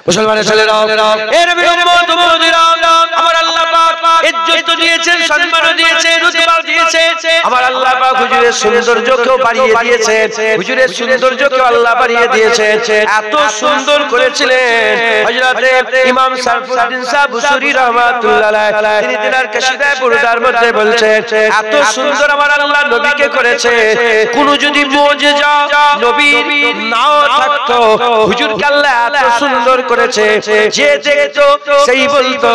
মুসলমানের ছেলেরা, এ নবীর উম্মত উম্মতিরা, আমার আল্লাহ পাক ইজ্জত দিয়েছেন, সম্মান দিয়েছেন, রুতবা দিয়েছেন। আমার আল্লাহ পাক হুজুরের সৌন্দর্যকেও বাড়িয়ে দিয়েছে, হুজুরের সৌন্দর্যকেও আল্লাহ বাড়িয়ে দিয়েছে। এত সুন্দর করেছিলেন হযরতে ইমাম সারফুদ্দিন সাহেব বুসরি রাহমাতুল্লাহ আলাইহি, তিনি তিনার কাসিদায়ে বুরদার মধ্যে বলছেন, এত সুন্দর আমার আল্লাহ নবীকে করেছে, কোন যদি মুজিজা নবীর নাও থাকতো, হুজুরকে আল্লাহ এত সুন্দর করেছে, যে দেখতো সেই বলতো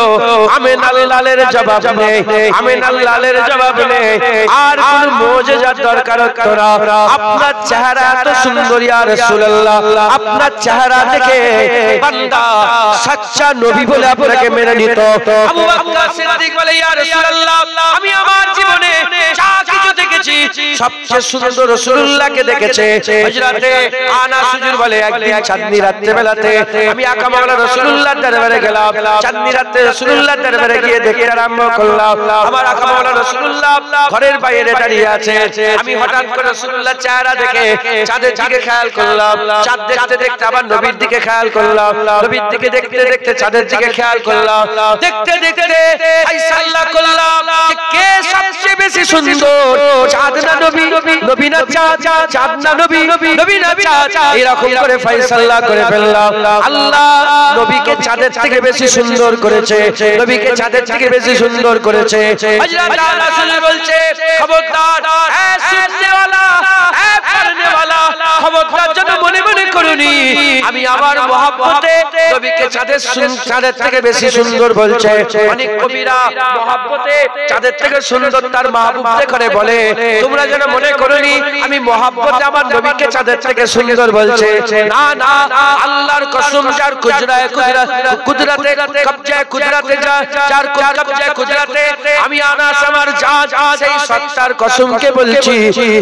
আমিন আল্লাহর জবাব নেই, আমিন আল্লাহর জবাব নেই, আর কোন মুজিজার দরকার হতো না। আপনার চেহারা এত সুন্দর ইয়া রাসূলুল্লাহ, আপনার চেহারা দেখে বান্দা সচ্চা নবী বলে আপনাকে মেনে নিত। আবু বকর সিদ্দিক বলে, ইয়া রাসূলুল্লাহ, আমি আমার জীবনে যা কিছু দেখেছি সবচেয়ে সুন্দর রাসূলুল্লাহকে দেখেছে। হযরতে আনাস হুজুর বলে, একদিন চাঁদনি রাতে বেলাতে আমি আকা মাওলা রাসূলুল্লাহর দরবারে গেলাম, চাঁদনি রাতে রাসূলুল্লাহর দরবারে গিয়ে দেখতে আরম্ভ করলাম, আমার আকা মাওলা রাসূলুল্লাহ ঘরের বাইরে দাঁড়িয়ে আছে। আমি হঠাৎ করে রাসূলুল্লাহর চেহারা দেখে চাঁদের দিকে খেয়াল করলাম, চাঁদ দেখতে দেখতে আবার নবীর দিকে খেয়াল করলাম, নবীর দিকে দেখতে দেখতে চাঁদের দিকে খেয়াল করলাম, দেখতে দেখতে ফায়সালা করলাম কে সবচেয়ে বেশি সুন্দর, চাঁদ না নবী, নবী না চাঁদ, চাঁদ না নবী, নবী না চাঁদ, এরকম করে ফায়সালা করে ফেললাম। আল্লাহ নবীকে চাঁদের থেকে বেশি সুন্দর করেছে, নবীকে চাঁদের থেকে বেশি সুন্দর করেছে। হযরত রাসূল বলছে, খবরদার এ সুননে ওয়ালা, এ পড়নে ওয়ালা, খবরদার যেন মনে মনে করুনি আমি আমার মহব্বতে নবীকে চাঁদের থেকে বেশি সুন্দর বলছে। অনেক কবিরা মহব্বতে চাঁদের থেকে সুন্দর তার মাহবুবকে করে বলে, তোমরা যেন মনে করুনি আমি মহব্বতে আমার নবীকে চাঁদের থেকে সুন্দর বলছে। না না, আল্লাহর কসম, যার কুদরতে কুদরতে কবজায়ে কুদরতে, যার কবজায়ে কুদরতে আমি আনাস আমার জান, সেই সত্তার কসমকে বলছি,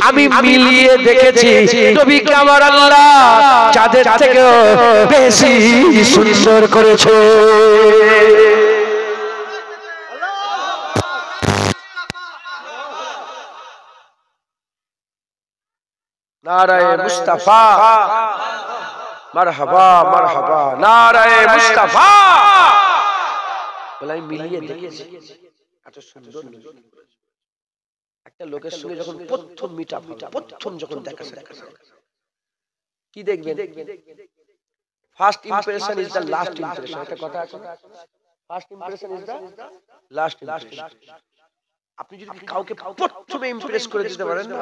আমি মিলিয়ে দেখেছি নবীকে আমার আল্লাহ চাঁদের থেকেও বেশি সুন্দর করেছে। নারায়ে মুস্তাফা, মারহাবা মারহাবা, নারায়ে মুস্তাফা। বলে আমি মিলিয়ে দেখেছি, এত সুন্দর একটা লোকের সঙ্গে যখন প্রথম মিটআপ, প্রথম যখন দেখা কি দেখবেন, first impression is the last impression, একটা কথা আছে, first impression is the last impression. আপনি যদি কাউকে প্রথমে ইমপ্রেস করে দিতে পারেন না,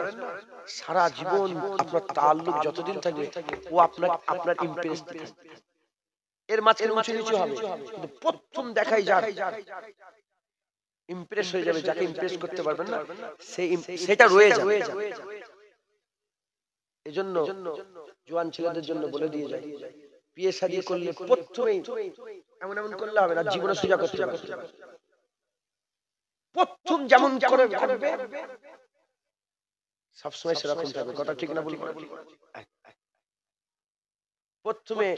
সারা জীবন আপনার তাআল্লুক যতদিন থাকবে ও আপনার ইমপ্রেস থাকবে। এর মাঝখানে উঁচু নিচু হবে, কিন্তু প্রথম দেখাই যার ইমপ্রেস হয়ে যাবে, যাকে ইমপ্রেস করতে পারবেন না সেটা রয়ে যাবে। এজন্য জওয়ান ছেলেদের জন্য বলে দিয়ে যায়, বিয়ে শাদী করলে প্রথমেই এমন এমন করলে হবে না, জীবনে সোজা করতে হবে। প্রথম যেমন করে ভাববে সবসময় সেরকম থাকবে। কথা ঠিক না বলবো? প্রথমে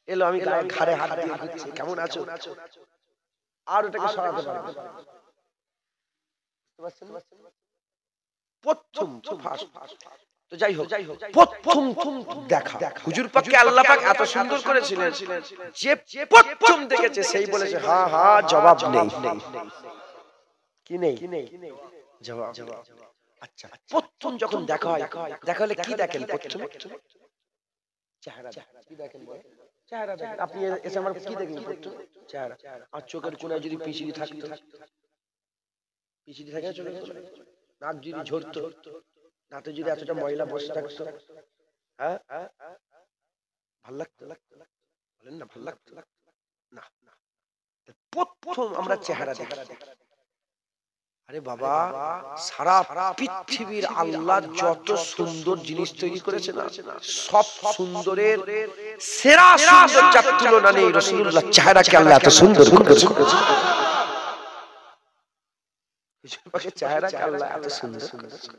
এলো, আমি ঘাড়ে হাত দিয়ে দিচ্ছি, কেমন আছো, আর ওটাকে সরাতে পারবে প্রথম তো যাই হোক, প্রথম দেখা হুজুর পাককে আল্লাহ পাক এত সুন্দর করেছিলেন, যে প্রথম দেখেছে সেই বলেছে হ্যাঁ হ্যাঁ, জবাব নেই, কি নেই জবাব। আচ্ছা, প্রথম যখন দেখা হয়, দেখা হলে কি দেখেন? প্রথমে চেহারা কি দেখেন? চেহারা দেখেন। আপনি এসে আমার কি দেখেন? প্রথমে চেহারা। আর চোখের কোণায় যদি পিছড়ি থাকতো, পিছড়ি থাকে চোখের কোণায়, নাক যদি ঝরতো, নাতে যদি এতটা ময়লা বসে থাকতো, হ্যাঁ ভাল লাগতো? বলেন না, ভাল লাগতো না? প্রথম আমরা চেহারা দেখি। আরে বাবা, সারা পৃথিবীর আল্লাহ যত সুন্দর জিনিস তৈরি করেছে না, সব সুন্দরের সেরা সুন্দর, যার তুলনা নেই। রাসূলুল্লাহ চেহারাকে আল্লাহ এত সুন্দর করেছে, চেহারাকে আল্লাহ এত সুন্দর করেছে,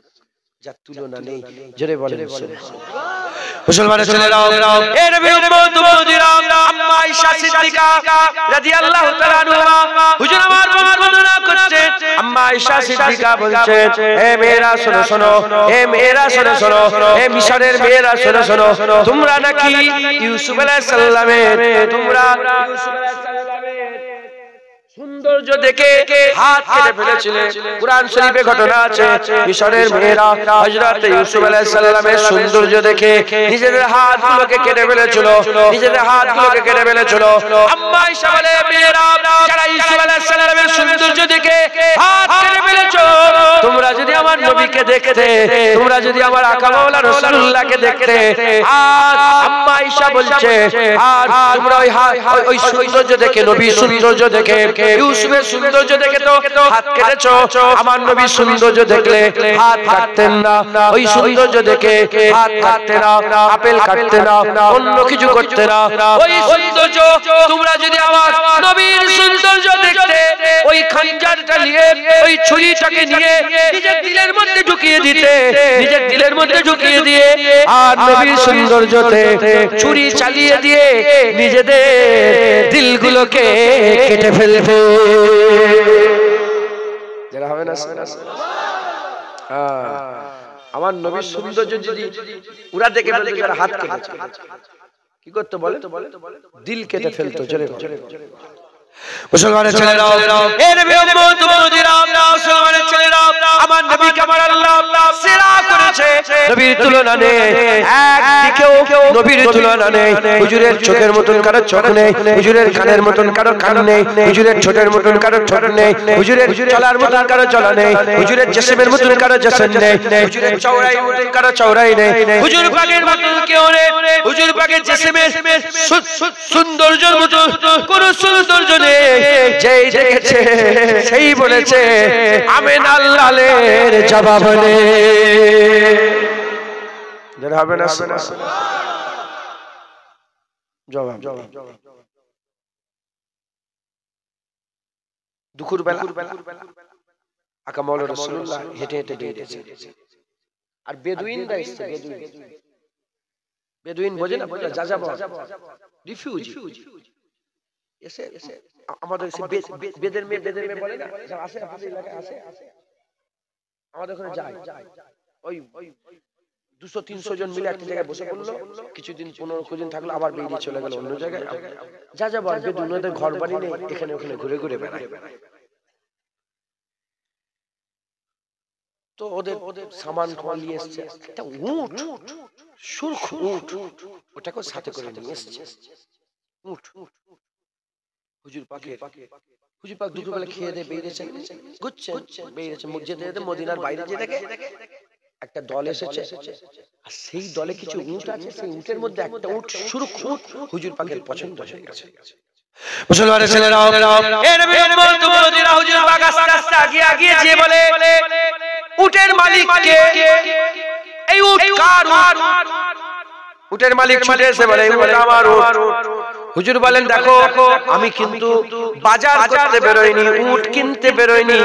যার তুলনা নেই। জোরে বলেন সুবহানাল্লাহ। মুসলমানের ছেলেরা এ নবী উম্মত মুহাজিরা আম্মা আয়েশা সিদ্দিকা রাদিয়াল্লাহু তাআলা আনহা হুজুর আমার বর্ণনা করছে আম্মা আয়েশা সিদ্দিকা বলছেন হে মেয়েরা শোনো শোনো হে মেয়েরা শোনো শোনো হে মিশরের মেয়েরা শোনো শোনো তোমরা নাকি ইউসুফ আলাইহিস সালামের তোমরা ইউসুফ আলাইহিস সালামের সৌন্দর্য দেখে হাত কেটে ফেলেছিলে কুরআন শরীফে ঘটনা আছে মিশরের মেয়েরা হযরত ইউসুফ আলাইহিস সালামের সৌন্দর্য দেখে নিজেদের হাতগুলোকে কেটে ফেলেছিল নিজেদের হাতগুলোকে কেটে ফেলেছিল আম্মা আয়েশা বলে মেয়েরা যারা ইউসুফ আলাইহিস সালামের সৌন্দর্য দেখে হাত কেটে ফেলেছো তোমরা যদি আমার নবীকে দেখতে তোমরা যদি আমার আকা মাওলানা রাসূলুল্লাহকে দেখতে আর আম্মা আয়েশা বলছে আর তোমরা ওই সৌন্দর্য দেখে নবীর সৌন্দর্য দেখে ইউসুফের সৌন্দর্য দেখে তো হাত কেটেছো আমার নবীর সৌন্দর্য দেখলে হাত কাটতেন না ওই সৌন্দর্য দেখে হাত কাটতে না আপেল কাটতে না অন্য কিছু করতে না ওই সৌন্দর্য তোমরা যদি আমার নবীর সৌন্দর্য দেখতে ওই খঞ্জরটা নিয়ে ওই ছুরিটাকে নিয়ে নিজের দিলের মধ্যে ঢুকিয়ে দিতে নিজের দিলের মধ্যে ঢুকিয়ে দিয়ে আর নবীর সৌন্দর্যতে ছুরি চালিয়ে দিয়ে নিজেদের দিলগুলোকে কেটে ফেলবে যারা হবে না আমার নবীর সৌন্দর্য যদি উরা দেখে ফেলতে যারা হাত কেটেছে কি করতে বলে দিল কেটে ফেলতো জোরে মুসলমানের ছেলেরা এ নবী উম্মত মুহাজিরা মুসলমানের ছেলেরা আমার নবীকে আমার আল্লাহ সেরা করেছে নবীর তুলনা নেই একদিকেও নবীর তুলনা নেই হুজুরের চোখের মতন কারো চোখ নেই হুজুরের কানের মতন কারো কান নেই হুজুরের ঠোঁটের মতন কারো ঠোঁট নেই হুজুরের চলার মতন কারো চলা নেই হুজুরের জিসমের মতন কারো জিসম নেই হুজুরের চওড়াই মতন কারো চওড়াই নেই হুজুর পাকের মতন কেউ নেই হুজুর পাকের জিসমের সৌন্দর্যের মতন কোন সৌন্দর্য নেই যেই দেখেছে সেই বলেছে আমিন আল্লাহের জবাব নেই যারা হবে না জবাব দুপুর বেলা আকা মাওলানা রাসূলুল্লাহ হেঁটে হেঁটে বেরিয়েছে আর বেদুইনরা এসেছে বেদুইন বোঝে না যাযাবর রিফিউজি এসে আমাদের বেদের মেয়ে বলে না আসে আমাদের এলাকায় আসে আমাদের ওখানে যায় ওই 200-300 জন মিলে একটা জায়গায় বসে পড়লো কিছুদিন 15 দিন থাকলো আবার বেরিয়ে চলে গেল অন্য জায়গায় যাযাবর বেদুইনদের ঘর বাড়ি নেই এখানে ওখানে ঘুরে ঘুরে বেড়ায় তো ওদের সামান খামান নিয়ে এসছে একটা উট সুরখ উট ওটাকে সাথে করে নিয়ে এসছে উট হুজুর পাক দুপুরবেলা খেয়ে দিয়ে বেরিয়েছেন ঘুরছেন বেরিয়েছেন যেতে মদিনার বাইরে যে দেখে একটা দল এসেছে আর সেই দলে কিছু উট আছে সেই উটের মধ্যে একটা উট সুরখ উট হুজুর পাকের পছন্দ হয়ে গেছে মুসলমানের ছেলেরা এ নবী উম্মত মুহাজিরা হুজুর পাক আস্তে আস্তে আগিয়ে যে বলে উটের মালিক কে এই উট কার উটের মালিক ছুটে এসে বলে উট আমার উট হুজুর বলেন দেখো আমি কিন্তু বাজার করতে বেরোইনি উট কিনতে বেরোইনি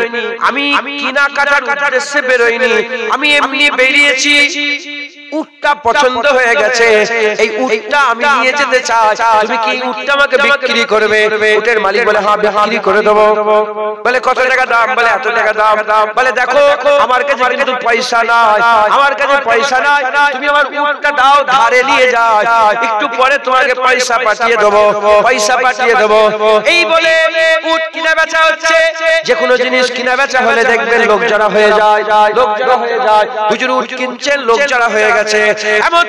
আমি কেনাকাটা করতে বেরোইনি আমি এমনি বেরিয়েছি উটটা পছন্দ হয়ে গেছে এই উটটা আমি নিয়ে যেতে চাই তুমি কি উটটা আমাকে বিক্রি করবে উটের মালিক বলে হ্যাঁ বিক্রি করে দেব বলে কত টাকা দাম বলে এত টাকা দাম বলে দেখো আমার কাছে কিন্তু পয়সা নাই আমার কাছে পয়সা নাই তুমি আমার উটটা দাও ধারে নিয়ে যাও একটু পরে তোমাকে পয়সা পাঠিয়ে দেব এই বলে উট কিনা বেচা হচ্ছে যে কোনো জিনিস কিনা বেচা হলে দেখবেন লোক জড়া হয়ে যায় হুজুর উট কিনছেন লোক জড়া হয়ে গেছে এমন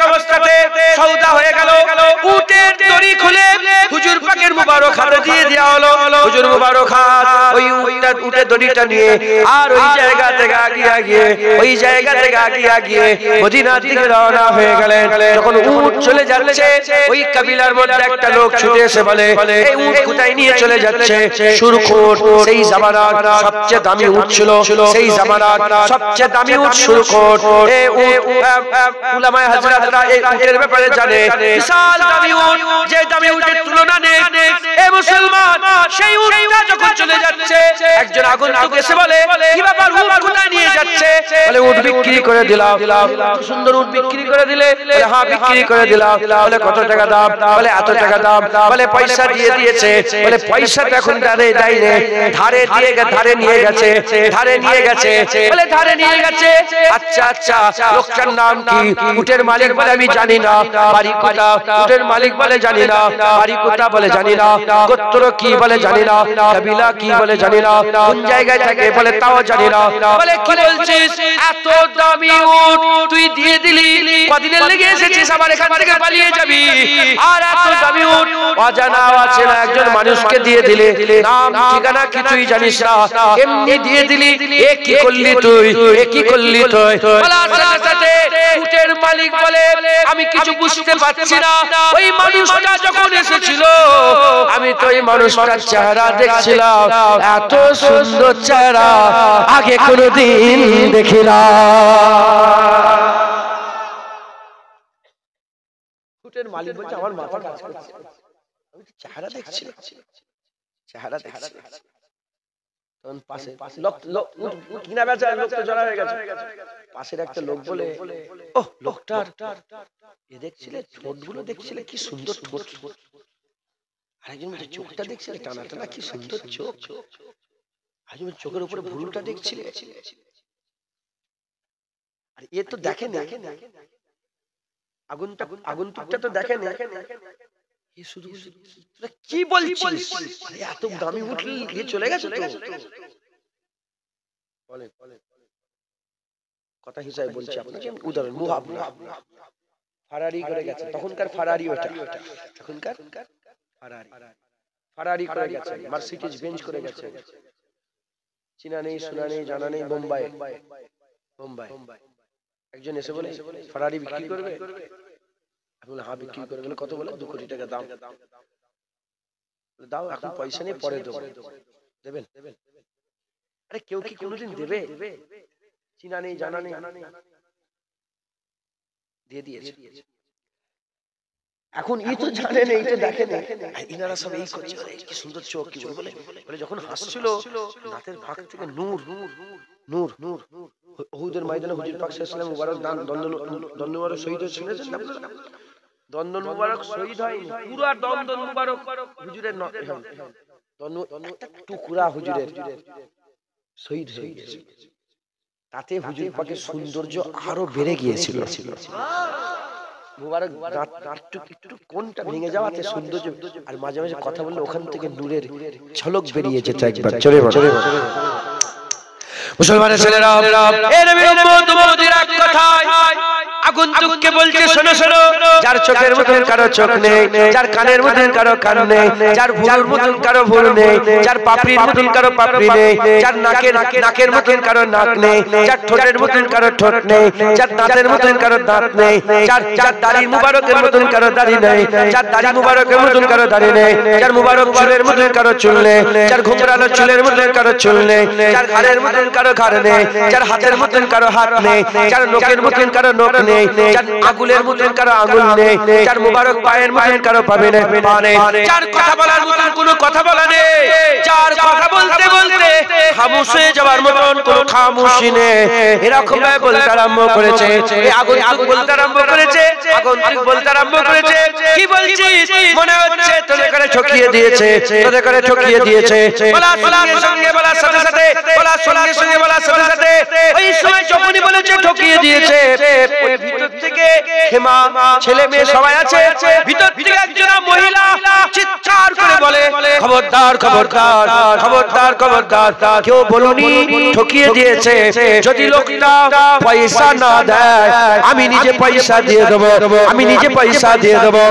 অবস্থাতে সওদা হয়ে গেল উটের দড়ি খুলে হুজুর পাকের মুবারক হাতে দিয়ে দেওয়া হলো হুজুর মুবারক হাত ওই উটের দড়িটা নিয়ে আর ওই জায়গা থেকে আগিয়ে মদিনার দিকে রওনা হয়ে গেলেন যখন উট চলে যাচ্ছে ওই কাবিলার মধ্যে একটা লোক ছুটে এসে বলে এই উট কোথায় নিয়ে চলে যাচ্ছে সুরখুট সেই জামানার সবচেয়ে দামি উট ছিল সেই জামানার সবচেয়ে দামি উট সুরখুট এই উলামায়ে হযরতরা এই উটের ব্যাপারে জানে বিশাল দামি উট উট, যে দামি উটের তুলনা নেই। এ মুসলমান, সেই উটটা যখন চলে যাচ্ছে, একজন আগন্তুক এসে বলে, কি ব্যাপার, উট কোথায় নিয়ে যাচ্ছে? বলে উট বিক্রি করে দিলাম। সুন্দর উট বিক্রি করে দিলে? বলে হ্যাঁ বিক্রি করে দিলাম। বলে কত টাকা দাম? বলে এত টাকা দাম। বলে পয়সা দিয়ে দিয়েছে? বলে পয়সা তো এখন দেয়নি, ধারে নিয়ে গেছে, ধারে নিয়ে গেছে। বলে ধারে নিয়ে গেছে, আচ্ছা আচ্ছা, লোকটার নাম কি? উটের মালিক বলে আমি জানি না। বাড়ি কোথা? উটের মালিক বলে জানি না। বাড়ি কোথা? বলে জানি না। গোত্র কি? বলে জানি না। কবিলা কি? বলে জানি না। কোন জায়গায় থাকে? বলে তাও জানি না। বলে কি বলছিস? এত দামি উট তুই দিয়ে দিলি, কদিনের লেগে এসেছিস, আবার এখান থেকে পালিয়ে যাবি? আর এত দামি উট অজানা আছে না একজন মানুষকে দিয়ে দিলে, নাম ঠিকানা কিছুই জানিস না, এমনি দিয়ে দিলি, এ কি করলি তুই? এ কি করলি তুই? বলার সাথে উটের মালিক বলে আমি কিছু বুঝতে পারছি না। ওই মানুষটা যখন এসেছিল, আমি তো ওই মানুষটার চেহারা দেখছিলাম, এত সুন্দর চেহারা আগে কোনোদিন দেখিলাম। উটের মালিক বলছে আমার মাথা কাজ করছে, আমি তো চেহারা দেখছি, চেহারা দেখছি। তখন পাশে লোক কিনা বেচা লোক তো জড়া হয়ে গেছে। পাশের একটা লোক বলে, ও লোকটার এ দেখছিলে, ঠোঁটগুলো দেখছিলে, কি সুন্দর ঠোঁট। আরেকজন বলছে চোখটা দেখছিলে, টানা টানা, কি সুন্দর চোখ। আরেকজন চোখের উপরে ভুরুটা দেখছিলে। আর এ তো দেখে না, আগন্তুকটা তো দেখে না। শুধু কি বলছিস? এত দামি উঠলি চলে গেছে তো। কথা হিসাবে বলছি আপনাকে, উদাহরণ ফারারি করে গেছে, তখনকার ফারারি ওটা, তখনকার ফারারি করে গেছে, মার্সিডিজ বেঞ্জ করে গেছে, চিনা নেই, শোনা নেই, জানা নেই। বোম্বাই একজন এসে বলে ফারারি বিক্রি করবে? বলে হ্যাঁ বিক্রি করে। বলে কত? বলে 2 কোটি টাকা দাম। দাও, এখন পয়সা নেই, পরে দেবো। দেবেন? আরে কেউ কি কোনোদিন দেবে? চিনা নেই, জানা নেই, দিয়ে দিয়েছে। এখন ই তো জানে না, এই তো দেখে না, ইনারা সব এই করছে, কি সুন্দর চোখ, কি বলে বলে যখন হাসছিল, দাঁতের ফাঁক থেকে নূর নূর নূর নূর। উহুদের ময়দানে হুজুর পাক সাল্লাল্লাহু আলাইহি মুবারক দন্দন মুবারক শহীদ শুনেছেন আপনারা? দন্দন মুবারক শহীদ হয়নি, পুরো দন্দন মুবারক হুজুরের একটা টুকরা হুজুরের শহীদ হয়ে গেছে। তাতে হুজুর পাকের সৌন্দর্য আরো বেড়ে গিয়েছিল। মুবারক একটু কোনটা ভেঙে যাওয়াতে সৌন্দর্য, আর মাঝে মাঝে কথা বললে ওখান থেকে নূরের ঝলক বেরিয়ে যেত একবার। চলে মুসলমানের ছেলেরা, এ নবীর উম্মত উম্মতির এক কথায় আগন্তুককে বলছে শোনো শোনো, যার চোখের মতন কারো চোখ নেই, যার কানের মতন কারো কান নেই, যার ভুরুর মতন কারো ভুরু নেই, যার পাপড়ির মতন কারো পাপড়ি নেই, যার নাকের মতন কারো নাক নেই, যার ঠোঁটের মতন কারো ঠোঁট নেই, যার দাঁতের মতন কারো দাঁত নেই, যার দাড়ি মুবারকের মতন কারো দাড়ি নেই, যার দাড়ি মুবারকের মতন কারো দাড়ি নেই, যার মুবারক চুলের মতন কারো চুল নেই, যার ঘুমরানো চুলের মতন কারো চুল নেই, যার ঘাড়ের মতন কারো ঘাড় নেই, যার হাতের মতন কারো হাত নেই, যার নখের মতন কারো নখ নেই, যার আঙ্গুলের মতন কারো আঙ্গুল নেই, যার মুবারক পায়ের মতন কারো পা নেই, যার কথা বলার মতন কোনো কথা বলা নেই, যার কথা বলতে বলতে খামোশ হয়ে যাওয়ার মতন কোনো খামোশি নেই, এরকম ভাবে বলতে আরম্ভ করেছে। এই আগন্তুক বলতে আরম্ভ করেছে, আগন্তুক বলতে আরম্ভ করেছে, কি বলছিস? মনে হচ্ছে তোদের করে ঠকিয়ে দিয়েছে, তোদের করে ঠকিয়ে দিয়েছে। বলার সঙ্গে সঙ্গে বলার সাথে সাথে, বলার সঙ্গে সঙ্গে বলার সাথে সাথে, ওই সময় যখনই বলেছে ঠকিয়ে দিয়েছে, ওই ভিতর থেকে হেমা ছেলে মেয়ে সবাই আছে, ভিতর থেকে একজন মহিলা চিৎকার করে বলে খবরদার খবরদার খবরদার খবরদার, কেউ বলুনি ঠকিয়ে দিয়েছে, যদি লোকটা পয়সা না দেয় আমি নিজে পয়সা দিয়ে দেবো, আমি নিজে পয়সা দিয়ে দেবো।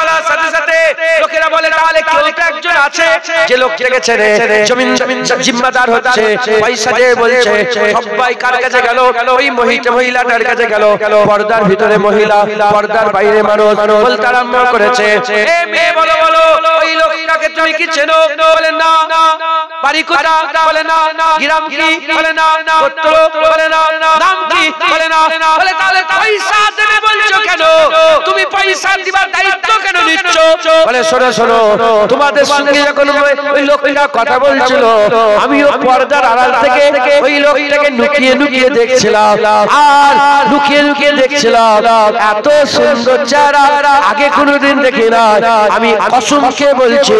বলার সাথে সাথে লোকেরা বলে তাহলে কেউ তো একজন আছে যে লোকটাকে ছেড়ে জমিন জিম্মাদার হচ্ছে, পয়সা দিয়ে বলছে। সবাই কার কাছে গেল? ওই মহিলাটার কাছে গেল। পর্দার ভিতরে মহিলা, পর্দার বাইরে মানুষ। বলতে আরম্ভ করেছে, এ মেয়ে বলো বলো, ওই লোকটাকে তুমি কি চেনো? বলে না। বাড়ি কোথা? বলে না। গ্রাম কি? বলে না। গোত্র? বলে না। নাম কি? বলে না। বলে তাহলে পয়সা দেবে বলছো কেন? তুমি পয়সা দিবার দায়িত্ব নিচ্ছ? বলে শোনো শোনো, তোমাদের সঙ্গে যখন ওই লোকটা কথা বলছিল আমিও পর্দার আড়াল থেকে ওই লোকটাকে লুকিয়ে লুকিয়ে দেখছিলাম, আর লুকিয়ে লুকিয়ে দেখছিলাম। এত সুন্দর চেহারা আগে কোনোদিন দেখি না। আমি কসম খেয়ে বলছি,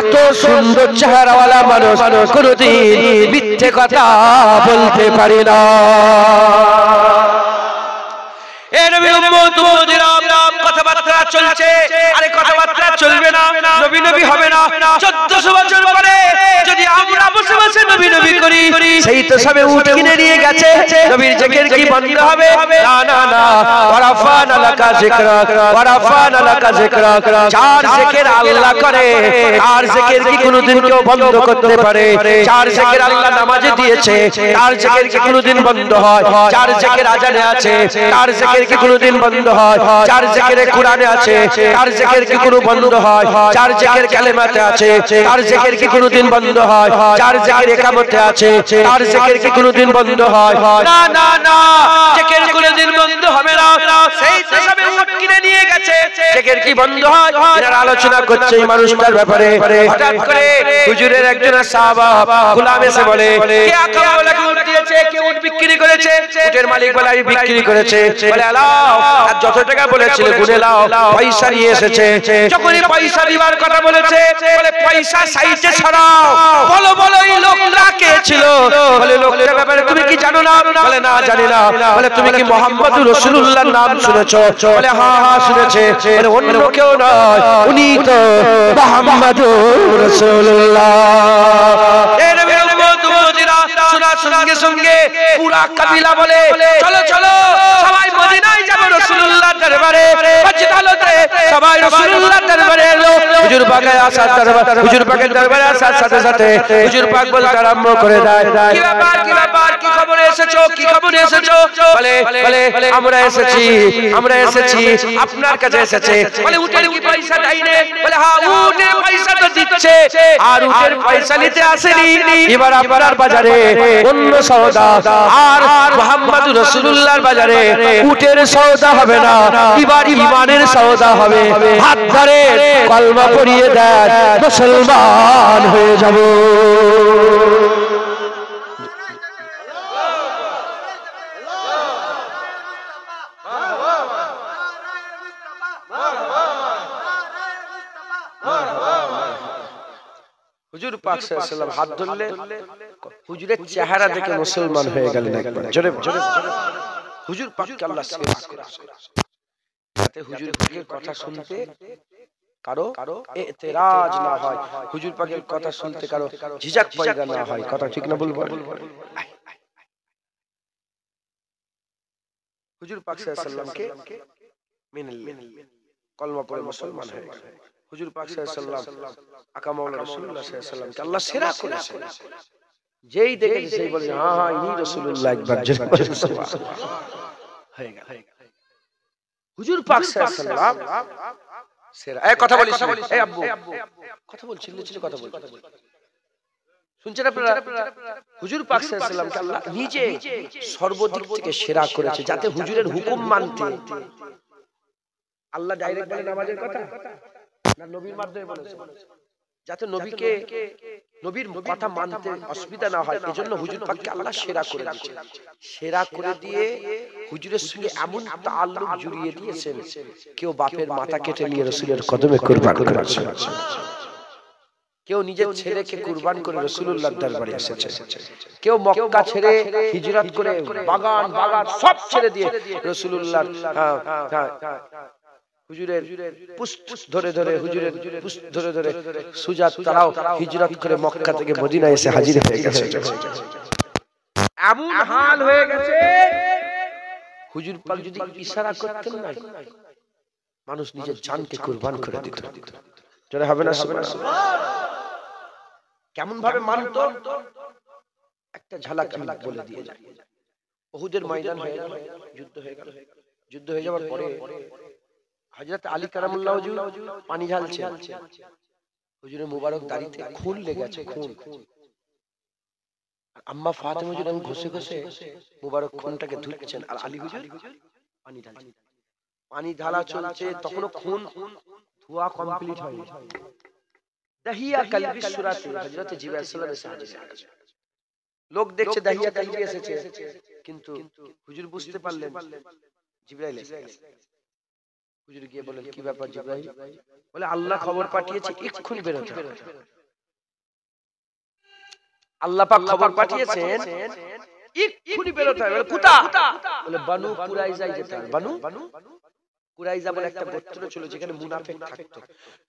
এত সুন্দর চেহারাওয়ালা মানুষ কোনোদিন মিথ্যে কথা বলতে পারি না। কথাবার্তা চলছে, আরে কথাবার্তা চলবে না, নবী নবী হবে না। 1400 বছর পরে যদি আমরা বসে বসে নবী নবী করি, সেই তো সবে উট কিনে নিয়ে গেছে, নবীর জিকির কি বন্ধ হবে? না না না। ওয়ারাফানা লাকা যিকরাক, ওয়ারাফানা লাকা যিকরাক। চার জিকির আল্লাহ করে, আর জিকির কি কোনোদিন কেউ বন্ধ করতে পারে? চার জিকির আল্লাহ নামাজে দিয়েছে, চার জিকির কি কোনোদিন বন্ধ হয়? চার জিকির আজানে আছে, চার জিকির কি কোনোদিন বন্ধ হয়? চার জিকিরে কোরআনে আছে, চার জিকির কি কোনো বন্ধ হয়? চার জিকির কালেমাতে আছে, চার জিকির কি কোনোদিন বন্ধ হয়? চার জিকির ইকামতে আছে, চার জিকির কি কোনোদিন বন্ধ হয়? না না না, জিকির কোনোদিন বন্ধ হবে না। সেই তো সবে উট কিনে নিয়ে গেছে, জিকির কি বন্ধ হয়? এরা আলোচনা করছে এই মানুষটার ব্যাপারে। হঠাৎ করে হুজুরের একজন সাহাবা গোলাম এসে বলে, কে আকাওয়ালাকে উট দিয়েছে, কে উট বিক্রি করেছে? উটের মালিক বলে আমি বিক্রি করেছে। বলে আলাও, আর যত টাকা বলেছিল গুনে লাও, পয়সা নিয়ে এসেছে। যখনই পয়সা দিবার কথা বলেছে, বলে পয়সা সাইডে ছড়াও, বলো বলো এই লোকটা কে ছিল? বলে লোকটার ব্যাপারে তুমি কি জানো না? বলে না জানি না। বলে তুমি কি মুহাম্মদুর রাসূলুল্লাহর নাম শুনেছো? বলে হ্যাঁ হ্যাঁ শুনেছে। বলে অন্য কেউ নয়, উনি তো মুহাম্মদুর রাসূলুল্লাহ। এ নবীর উম্মত উম্মতিরা শোনার সঙ্গে সঙ্গে পুরা কাফিলা বলে চলো চলো সবাই মদিনায় যাব, রাসূলুল্লাহর দরবারে। মসজিদে সবাই রাসূলুল্লাহর দরবারে এলো। হুজুর পাকের আসার দরবারে, হুজুর পাকের দরবারে আসার সাথে সাথে হুজুর পাক বলতে আরম্ভ করে দেয়, কি ব্যাপার কি ব্যাপার, কি খবরে এসেছো, কি খবরে এসেছো? বলে বলে আমরা এসেছি, আমরা এসেছি আপনার কাছে এসেছে। বলে উটের কি পয়সা দেয়নি? বলে হ্যাঁ উটের পয়সা তো দিচ্ছে, আর উটের পয়সা নিতে আসেনি। এবার আপনার বাজারে অন্য সওদা, আর মুহাম্মদুর রাসূলুল্লাহর বাজারে উটের সওদা হবে না, এবার ঈমানের সওদা হবে। হাত ধরে কলমা পড়িয়ে দেন, মুসলমান হয়ে যাব। হুজুর পাক সাল্লাল্লাহু আলাইহি ওয়াসাল্লাম হাত ধরলে হুজুরের চেহারা দেখে মুসলমান হয়ে গেলেন একবার। জোরে জোরে হুজুর পাককে আল্লাহ সেবা করেছে, যাতে হুজুর পাকের কথা শুনতে কারো এতেরাজ না হয়, হুজুর পাকের কথা শুনতে কারো ঝিঝক পয়দা না হয়। কথা ঠিক না বলবো? হুজুর পাক সাল্লাল্লাহু আলাইহি ওয়াসাল্লামকে মেনে নিলেন, কলমা পড়ে মুসলমান হয়ে গেলেন। হুজুর পাক সাল্লাল্লাহু আলাইহি ওয়াসাল্লাম আকা মাওলানা রাসূলুল্লাহ সাল্লাল্লাহু আলাইহি ওয়াসাল্লামকে আল্লাহ সেরা করেছে। যেই দেখেছে সেই বলে হ্যাঁ হ্যাঁ ইনি রাসূলুল্লাহ, একবার হয়ে গেল। হুজুর পাক সাল্লাল্লাহু আলাইহি ওয়াসাল্লাম সেরা। এই কথা বলিস, এই আব্বু কথা বলছিল, কথা বল, শুনছেন আপনারা? হুজুর পাক সাল্লাল্লাহু আলাইহি ওয়াসাল্লামকে আল্লাহ নিজে সর্বদিক থেকে সেরা করেছে, যাতে হুজুরের হুকুম মানতে। আল্লাহ ডাইরেক্ট বলে নামাজের কথা না নবীর মাধ্যমে বলেছে, যাতে নবীকে নবীর কথা মানতে অসুবিধা না হয়। এজন্য হুজুর পাককে আল্লাহ সেরা করে দিয়েছেন। সেরা করে দিয়ে হুজুরের সঙ্গে এমন তাআল্লুক জুড়িয়ে দিয়েছেন, কেউ বাপের মাথা কেটে নিয়ে রাসূলের কদমে কুরবান করেছে, কেউ নিজের ছেলেকে কুরবান করে রাসূলুল্লাহর দরবারে এসেছে, কেউ মক্কা ছেড়ে হিজরত করে বাগান বাগান সব ছেড়ে দিয়ে রাসূলুল্লাহর হুজুরের পুষ্ট ধরে ধরে, হুজুরের পুষ্ট ধরে ধরে সুজাত তারাও হিজরত করে মক্কা থেকে মদিনায় এসে হাজির হয়ে গেছে। এমন হাল হয়ে গেছে, হুজুর পাক যদি ইশারা করতেন না, মানুষ নিজের জানকে কুরবান করে দিত। যারা হবে না সুবহানাল্লাহ, কেমন ভাবে মানতো একটা ঝলক আমি বলে দিয়ে যাই। উহুদের ময়দান হয়ে গেল, যুদ্ধ হয়ে গেল। যুদ্ধ হয়ে যাওয়ার পরে হযরত আলী কারামুল্লাহ হুজুর পানি ঢালছে, হুজুরের মুবারক দাড়িতে খুন লেগে আছে, খুন। আর আম্মা ফাতেমা হুজুর ঘষে ঘষে মুবারক খুনটাকে ধুচ্ছেন, আর আলী হুজুর পানি ঢালছেন। পানি ঢালা চলছে, তখনও খুন ধোয়া কমপ্লিট হয়নি। দাহিয়া কালবি সূরাতে হযরত জিবরাইল সাল্লাল্লাহু আলাইহি ওয়াসাল্লাম এসেছে। লোক দেখছে দাহিয়া কালবি এসেছে, কিন্তু হুজুর বুঝতে পারলেন জিবরাইল এসেছে। হুজুর গিয়ে বলেন কি ব্যাপার জিবরাইল? বলে আল্লাহ খবর পাঠিয়েছে এক্ষুনি বের হতে হবে। আল্লাহ পাক খবর পাঠিয়েছেন এক্ষুনি বের হতে হবে। বলে কোথায়? বলে বানু কুরাইজায় যেতে হবে। বানু কুরাইজা বলে একটা গোত্র ছিল যেখানে মুনাফিক থাকতো।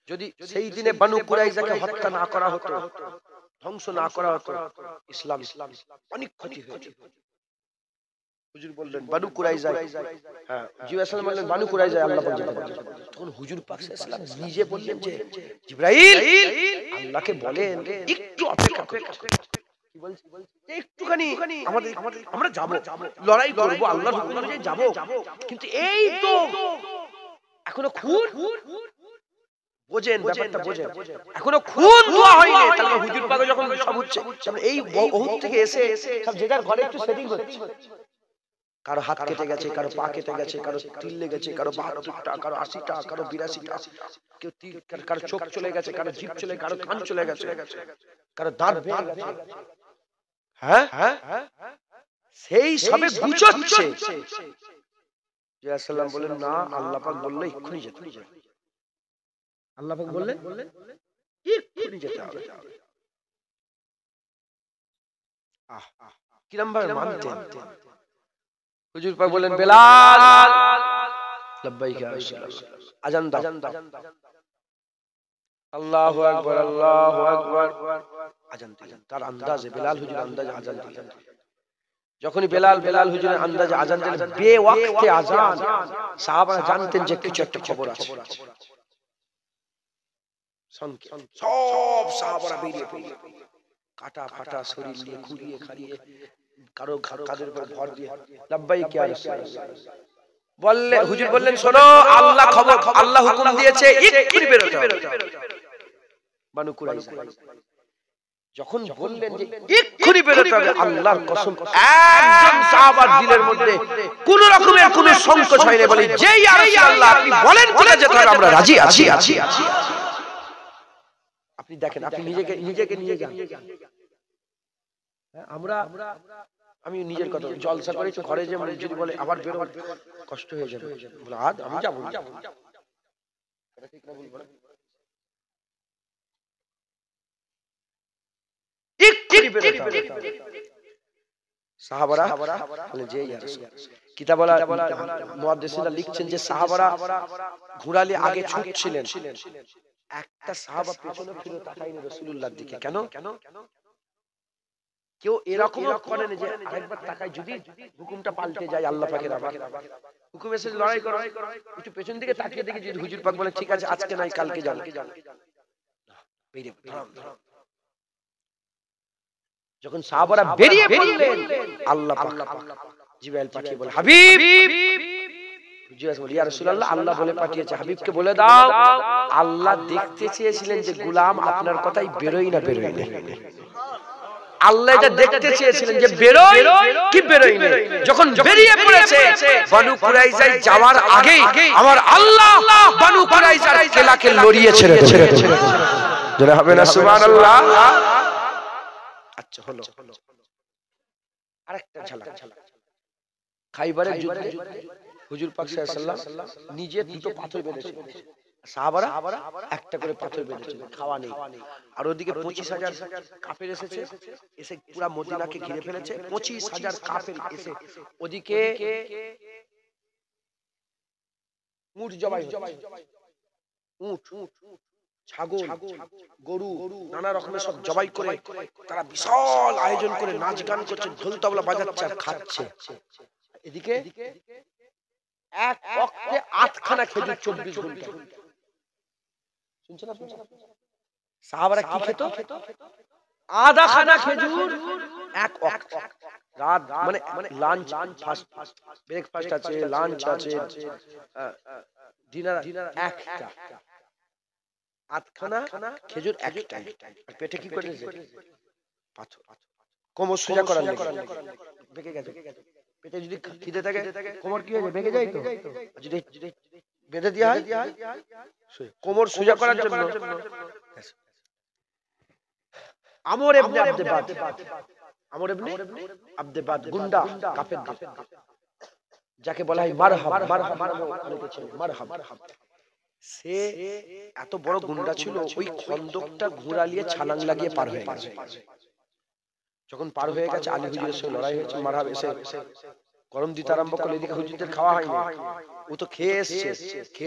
যদি সেই দিনে বানু কুরাইজাকে হত্যা না করা হতো, ধ্বংস না করা হতো, ইসলাম অনেক ক্ষতি হয়েছে। হুজুর বললেন বানু কুরাইজা, হ্যাঁ জিবরাইল বললেন বানু কুরাইজা আল্লাহ পাক যেতে বলেছেন। তখন হুজুর পাক সাল্লাল্লাহু আলাইহি ওয়াসাল্লাম নিজে বললেন যে জিবরাইল আল্লাহকে বলেন একটু অপেক্ষা করতে। কি বলছি? একটুখানি আমাদের আমরা যাব, লড়াই করব, আল্লাহর হুকুম অনুযায়ী যাব, কিন্তু এই তো এখনো খুন বোঝেন, ব্যাপারটা বোঝেন, এখনো খুন দোয়া হয়নি। তাহলে হুজুর পাক যখন সব হচ্ছে, এই বহুত থেকে এসে সব যেটার ঘরে একটু সেটিং হচ্ছে। কারো হাত কেটে গেছে, কারো পা কেটে গেছে, কারো তিল লেগেছে, কারো ৭২টা, কারো ৮০টা, কারো ৮২টা, কেউ কারো চোখ চলে গেছে, কারো জিভ চলে, কারো কান চলে গেছে, কারো দাঁত ভেঙে গেছে। হ্যাঁ, সেই সবে বুঝছে। জিবরাইল বলেন না, আল্লাহ পাক বললে এক্ষুনি যেতে হবে। আল্লাহ পাক বললেন এক্ষুনি যেতে হবে। কিরম ভাবে মানতেন? হুজুর পাক বলেন বেলাল লাব্বাইক ইয়া রাসূলুল্লাহ, আযান দাও। আল্লাহু আকবার, আল্লাহু আকবার, আযান দিলেন। তার আন্দাজে বেলাল হুজুর আন্দাজে আযান দিলেন। যখনই বেলাল হুজুরের আন্দাজে আযান দিলেন, বেওয়াক্তে আযান, সাহাবারা জানতেন যে কিছু একটা খবর আছে। সব সাহাবারা বেরিয়ে পড়লেন, কাটা ফাটা শরীর নিয়ে ঘুরিয়ে খাড়িয়ে, কারো কাঁধের উপর ভর দিয়ে লাব্বাইক ইয়া রাসূলুল্লাহ বললে। হুজুর বললেন শোনো, আল্লাহ খবর, আল্লাহ হুকুম দিয়েছে এক্ষুনি বের হতে হবে। বানু কুরাইজা যখন বললেন যে এক্ষুনি বের হতে হবে, আল্লাহর কসম একজন সাহাবার দিলের মধ্যে কোন রকমের কোন সংকোচ হয়নি। বলি যে ইয়া রাসূলুল্লাহ আপনি বলেন কোথায় যেতে হবে, আমরা রাজি আছি। আপনি দেখেন, আপনি নিজেকে নিয়ে যান। আমি নিজের কথা জলসা করে ঘরে যে যদি বলে আবার বেরো, কষ্ট হয়ে যাবে। বলে আজ আমি যাবো। সাহাবারা বলে যে ইয়া রাসূলুল্লাহ, কিতাবওয়ালা মুহাদ্দিসিনরা লিখছেন যে সাহাবারা ঘোড়ালে আগে ছুটছিলেন, একটা সাহাবা পেছনে ফিরে তাকায়নি রাসূলুল্লাহর দিকে। কেন? কেউ এরকম করেন যে আরেকবার তাকায়, যদি হুকুমটা পাল্টে যায়, আল্লাহ পাকের আবার হুকুম এসে লড়াই করো, একটু পেছন দিকে তাকিয়ে দেখি যদি হুজুর পাক বলে ঠিক আছে আজকে নাই কালকে যাবো। যখন সাহাবারা বেরিয়ে পড়লেন, আল্লাহ পাক জিবরাইল পাঠিয়ে বলে হাবিব, ইয়া রাসূলুল্লাহ আল্লাহ বলে পাঠিয়েছে, হাবিবকে বলে দাও আল্লাহ দেখতে চেয়েছিলেন যে গোলাম আপনার কথাই বেরোই না। আল্লাহ এটা দেখতে চেয়েছিলেন যে বেরোয় কি বেরোয় না। যখন বেরিয়ে পড়েছে, বানু কুরাইজায় যাওয়ার আগে আমার আল্লাহ বানু কুরাইজার কেলাকে লড়িয়ে ছেড়ে দিয়েছে। যারা হবে না সুবহানাল্লাহ। আচ্ছা হলো আরেকটা ঝলক। খাইবারের যুদ্ধে হুজুর পাক সাল্লাল্লাহু আলাইহি ওয়াসাল্লাম নিজে দুটো পাথর বেঁধেছিলেন, সাহাবারা একটা করে পাথর বেঁধেছিলেন, খাওয়া নেই। আর ওদিকে 25,000 কাফের এসেছে, এসে পুরো মদিনাকে ঘিরে ফেলেছে। 25,000 কাফের এসে ওদিকে উট জবাই হচ্ছে, উট, ছাগল, গরু, নানা রকমের সব জবাই করে তারা বিশাল আয়োজন করে নাচ গান করছে, ঢোল তবলা বাজাচ্ছে আর খাচ্ছে। এদিকে এক ওয়াক্তে 8খানা খেজুর 24 ঘন্টা। শুনছেন আপনারা? সাহাবারা কি খেত? আধাখানা খেজুর এক ওয়াক্ত। রাত মানে লাঞ্চ, ফাস্ট, ব্রেকফাস্ট আছে, লাঞ্চ আছে, ডিনার একটা। 8খানা খেজুর একটা। আর পেটে কি করেছে? পাথর। কোমর সোজা করার লাগে বেঁকে গেছে। পেটে যদি খিদে থাকে কোমর কি হয়ে যায়? বেঁকে যায় তো। যদি বেঁধে দেওয়া হয় কোমর সোজা করার জন্য আমর ইবনে আব্দেবাদ, আমর ইবনে আব্দেবাদ গুন্ডা কাফের, যাকে বলা হয় মারহাব, মারহাব। সে এত বড় গুন্ডা ছিল, ওই খন্দকটা ঘুরালিয়ে ছালাং লাগিয়ে পার হয়ে গেছে। যখন পার হয়ে গেছে, আলী হুজুরের সঙ্গে লড়াই হয়েছে। মারহাব এসে গরম দিতে আরম্ভ করলো, এদিকে হুজুরদের খাওয়া হয়নি, ও তো খেয়ে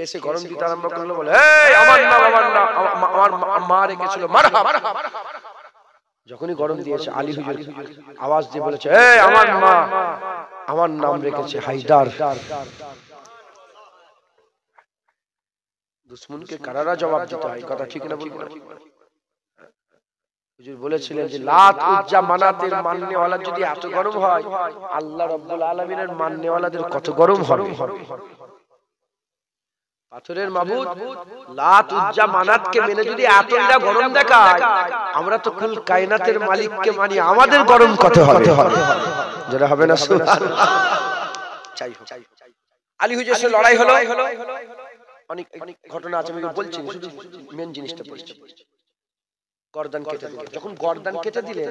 এসে গরম দিতে আরম্ভ করলো, বলে এই আমার মা রেখেছিল মারহাব। যখনই গরম দিয়েছে, আলী হুজুর আওয়াজ দিয়ে বলেছে, এই আমার মা আমার নাম রেখেছে হায়দার। দুশমনকে কারারা জবাব দিতে হয়, কথা ঠিক না বলবো? হুজুর বলেছিলেন যে লাত উজ্জা মানাতের মাননেওয়ালা যদি এত গরম হয়, আল্লাহ রাব্বুল আলামিনের মাননেওয়ালাদের কত গরম হবে। পাথরের মাবুদ লাত উজ্জা মানাতকে মেনে যদি এতটা গরম দেখায়, আমরা তো কুল কায়নাতের মালিককে মানি, আমাদের গরম কত হবে? যেটা হবে না সুবহানাল্লাহ। চাই হোক, আলী হুজুরের সাথে লড়াই হলো। অনেক ঘটনা আছে, আমি বলছি, শুধু মেন জিনিসটা বলছি। গর্দান কেটে দিল। যখন গর্দান কেটে দিলে,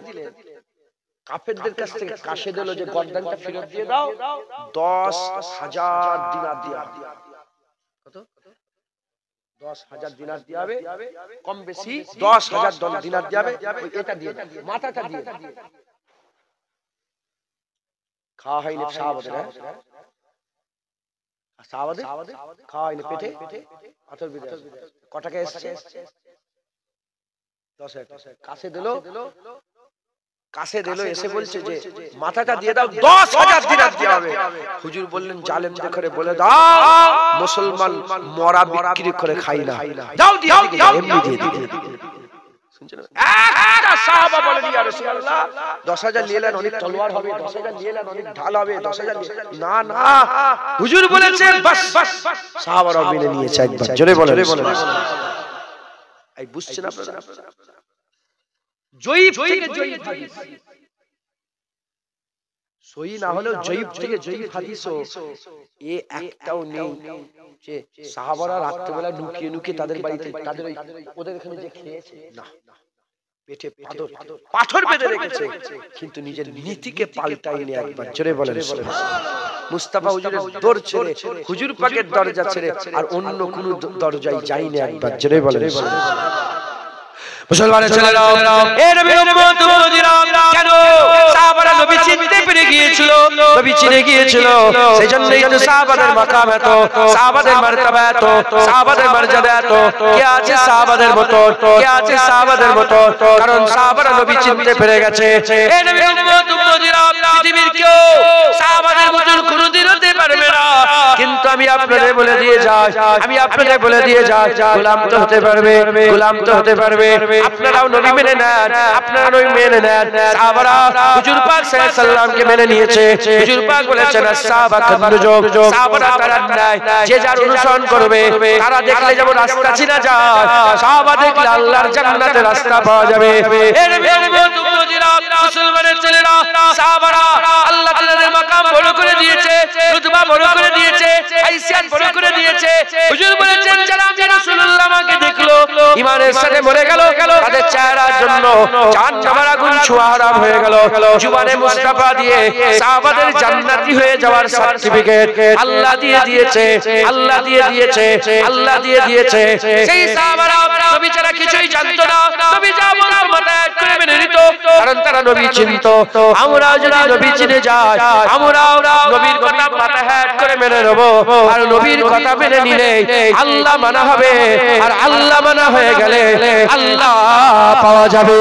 কাফেরদের কাছ থেকে কাশে দিল যে গর্দানটা ফেরত দিয়ে দাও, 10,000 দিনার দিয়া। কত? 10,000 দিনার দিয়ে হবে, কম বেশি 10,000 দিনার দিয়ে হবে। এটা দিয়ে মাথাটা দিয়ে খাওয়া হয়নি সাহাবাদের, সাহাবাদের খাওয়া হয়নি, পেটে পাথর বিঁধে কটাকে এসছে 10,000 কাছে দিল, এসে বলছে যে মাথাটা দিয়ে দাও, 10,000 দিনার দিয়ে হবে। হুজুর বললেন জালেম দেখে বলে দাও, মুসলমান মরা বিক্রি করে খাই না, দাও দিয়ে এমনি দিয়ে দিবে। শুনছেন? একটা সাহাবা বলেন ইয়া রাসূলুল্লাহ 10,000 নিয়ে নেন, অনেক তলোয়ার হবে, 10,000 নিয়ে নেন, অনেক ঢাল হবে, 10,000 না না, হুজুর বলেছেন বাস। সাহাবারা মেনে নিয়েছে একবার, জোরে বলেন। এই বুঝছেন আপনারা? জয়ীব থেকে জয়ীব হাদিস, সহি না হলেও জয়ীব থেকে জয়ীব হাদিসও এ একটাও নেই যে সাহাবারা রাত্রিবেলা লুকিয়ে তাদের বাড়িতে, তাদের ওদের এখানে যে খেয়েছে, না, পেটে পাথর বেঁধে রেখেছে, কিন্তু নিজের নীতিকে পাল্টায়নি একবার, জোরে বলেন। মুস্তাফা হুজুরের দর ছেড়ে, হুজুর পাকের দরজা ছেড়ে আর অন্য কোন দরজায় যায়নি একবার, জোরে বলেন। মুসলমানের ছেলেরা, এ নবীর উম্মত মুহাজিরা, কেন সাহাবারা নবী চিনতে পেরে গিয়েছিল, নবী চিনে গিয়েছিল, সেজন্যই তো সাহাবাদের মাকাম এত, সাহাবাদের মারতাবা এত, সাহাবাদের মর্যাদা এত। কে আছে সাহাবাদের মতো? কে আছে সাহাবাদের মতো? কারণ সাহাবারা নবী চিনতে পেরে গেছে। এ নবীর উম্মত মুহাজিরা, পৃথিবীর কেউ সাহাবাদের মতো কোনোদিন হতে পারবে না। কিন্তু আমি আপনাদের বলে দিয়ে যাই, গোলাম তো হতে পারবে, গোলাম তো হতে পারবে। আপনারাও নবী মেনে নেন, আপনারা নবী মেনে নেন। সাহাবারা হুজুর পাক সাল্লাল্লাহু আলাইহি সাল্লামকে মেনে নিয়েছে। হুজুর পাক বলেছেন আসহাবা খান্নুজুম, সাহাবারা তারা নাই, যে যার অনুসরণ করবে, তারা দেখলে যেমন রাস্তা চিনা যায়, সাহাবা দেখলে আল্লাহর জান্নাতের রাস্তা পাওয়া যাবে। এর মুসলমানের ছেলেরা, সাহাবারা আল্লাহ তাআলার মাকাম বড় করে দিয়েছে, রুতবা বড় করে দিয়েছে, হাইসিয়াত বড় করে দিয়েছে। হুজুর বলেছেন যারা রাসূলুল্লাহ আমাকে দেখলো, ঈমানের সাথে মরে গেল, তাদের চেহারার জন্য জাহান্নামের আগুন ছোঁয়া হারাম হয়ে গেল। জুবানে মুস্তাফা দিয়ে সাহাবাদের জান্নাতি হয়ে যাওয়ার সার্টিফিকেট আল্লাহ দিয়ে দিয়েছে, আল্লাহ দিয়ে দিয়েছে, আল্লাহ দিয়ে দিয়েছে। সেই সাহাবারা নবী ছাড়া কিছুই জানতো না, নবী যা বলতো মাথায় করে মেনে নিত, কারণ তারা নবী চিনতো। আমরাও যদি নবী চিনে যাই, আমরাও নবীর কথা মাথায় হ্যাট করে মেনে নেব, আর নবীর কথা মেনে নিলে আল্লাহ মানা হবে, আর আল্লাহ মানা হয়ে গেলে আল্লাহ পাওয়া যাবে।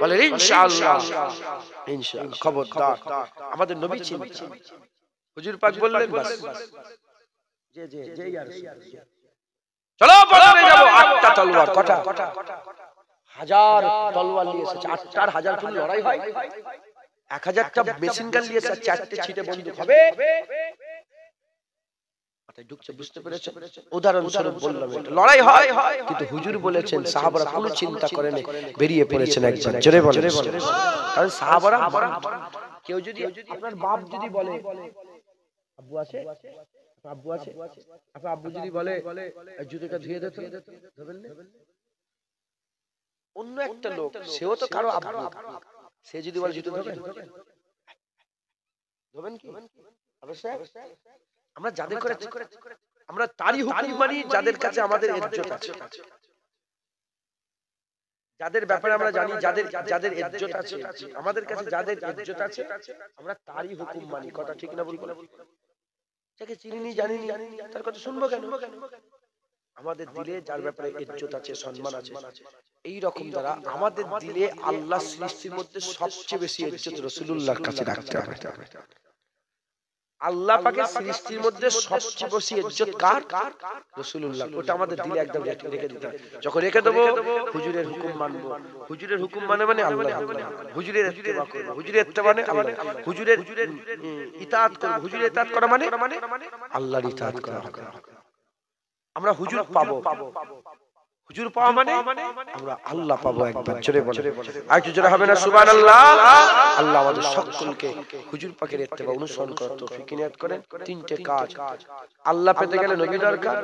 বলে ইনশাআল্লাহ, ইনশাআল্লাহ। খবরদার আমাদের নবী চিনতে। হুজুর পাক বললেন বাস, জি জি জি ইয়া রাসূলুল্লাহ, চলো বদরে যাব। 8টা তলোয়ার, কটা? 1000 তলোয়ার নিয়ে এসেছে। 8টার 1000 ফুল লড়াই হয়। 1000টা মেশিন গান নিয়ে এসেছে, 4টে ছিটে বন্দুক হবে। মাথায় ঢুকছে, বুঝতে পেরেছেন? উদাহরণস্বরূপ বললাম, লড়াই হয়, কিন্তু হুজুর বলেছেন সাহাবারা কোনো চিন্তা করেনি, বেরিয়ে পড়েছেন একবার, জোরে বলেন। কারণ সাহাবারা, কেউ যদি আপনার বাপ যদি বলে, আব্বু আছে আব্বু আছে, আপনার আব্বু যদি বলে জুতোটা ধুয়ে দিতে, ধোবেন না? অন্য একটা লোক, সেও তো কারো আব্বু, সে যদি বলে জুতো ধোবেন, ধোবেন কি? অবশ্যই। আমরা যাদের করে আমরা তারই হুকুম মানি যাদের কাছে আমাদের ইজ্জত আছে, যাদের ব্যাপারে আমরা জানি যাদের যাদের ইজ্জত আছে, আমাদের কাছে যাদের ইজ্জত আছে আমরা তারই হুকুম মানি। কথা ঠিক না বলবো? যাকে চিনি জানি তার কথা শুনবো কেন? আমাদের দিলে যার ব্যাপারে ইজ্জত আছে, সম্মান আছে, এই রকম দ্বারা আমাদের দিলে আল্লাহ সৃষ্টির মধ্যে সবচেয়ে বেশি ইজ্জত রাসূলুল্লাহর কাছে রাখতে হবে। আল্লাহ পাকের সৃষ্টির মধ্যে সবচেয়ে বেশি ইজ্জত কার? রাসূলুল্লাহ। ওটা আমাদের দিলে একদম রেখে দিতে হবে। যখন রেখে দেবো, হুজুরের হুকুম মানবো। হুজুরের হুকুম মানে আল্লাহর হুকুম। হুজুরের ইত্তেবা করব। হুজুরের ইত্তেবা মানে আল্লাহ। হুজুরের ইতাআত করব। হুজুরের ইতাআত করা মানে আল্লাহর ইতাআত করা। আমরা হুজুর পাবো। হুজুর পাওয়া মানে আমরা আল্লাহ পাবো। একবার জোরে বলে, আর একটু জোরে হবে না সুবহানাল্লাহ? আল্লাহ আমাদের সকলকে হুজুর পাকের ইত্তেবা অনুসরণ করার তৌফিক ইনায়াত করেন। তিনটে কাজ আল্লাহ পেতে গেলে নবী দরকার,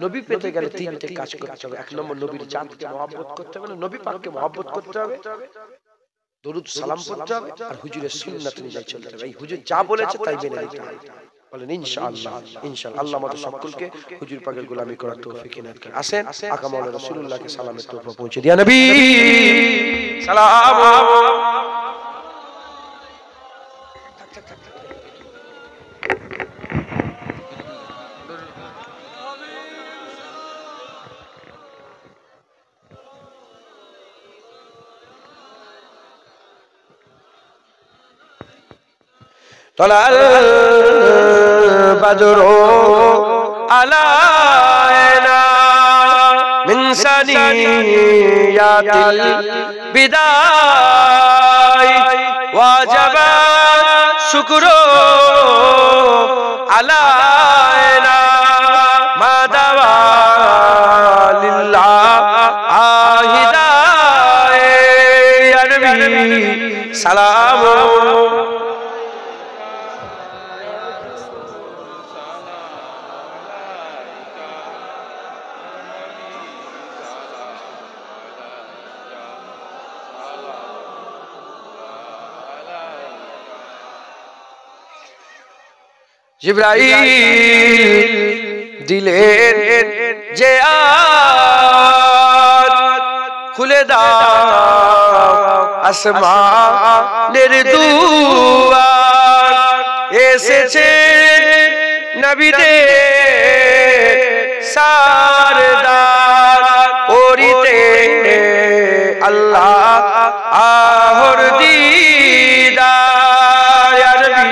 নবী পেতে গেলে তিনটে কাজ করতে হবে। এক নম্বর, নবীর জাতকে মহব্বত করতে হবে, নবী পাককে মহব্বত করতে হবে, দরুদ সালাম পড়তে হবে, আর হুজুরের সুন্নাত অনুযায়ী চলতে হবে। এই হুজুর যা বলেছে তাই মেনে নিতে হবে। বলেন ইনশাআল্লাহ। ইনশাআল্লাহ আল্লাহ আমাদের সকলকে হুজুর পাকের গোলামি করার তৌফিক ইনায়াত করেন। আসেন আকা মাওলানা রাসূলুল্লাহকে সালামের তোহফা পৌঁছে দিয়া নবী সালাম। طلع البدر علينا من ثنيات البداء وجب الشكر علينا ما دعا لله هداية يا نبي سلام জিবরাইল দিলেন যে আজ খুলে দাও আসমানের দুয়ার, এসেছে নবীদের সারদার করিতে আল্লাহ আহর দিদার। ইয়া নবী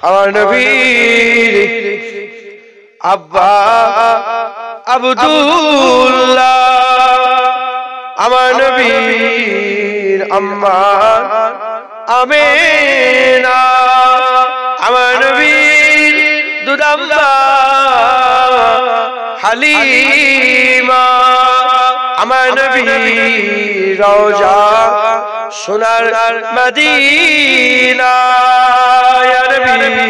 আমার নবীর আব্বা আব্দুল্লাহ, আমার নবীর আম্মা আমেনা, আমার নবীর দুধাম্মা হালিমা, আমার নবীর রওজা সোনার মদিনা। ইয়া নবী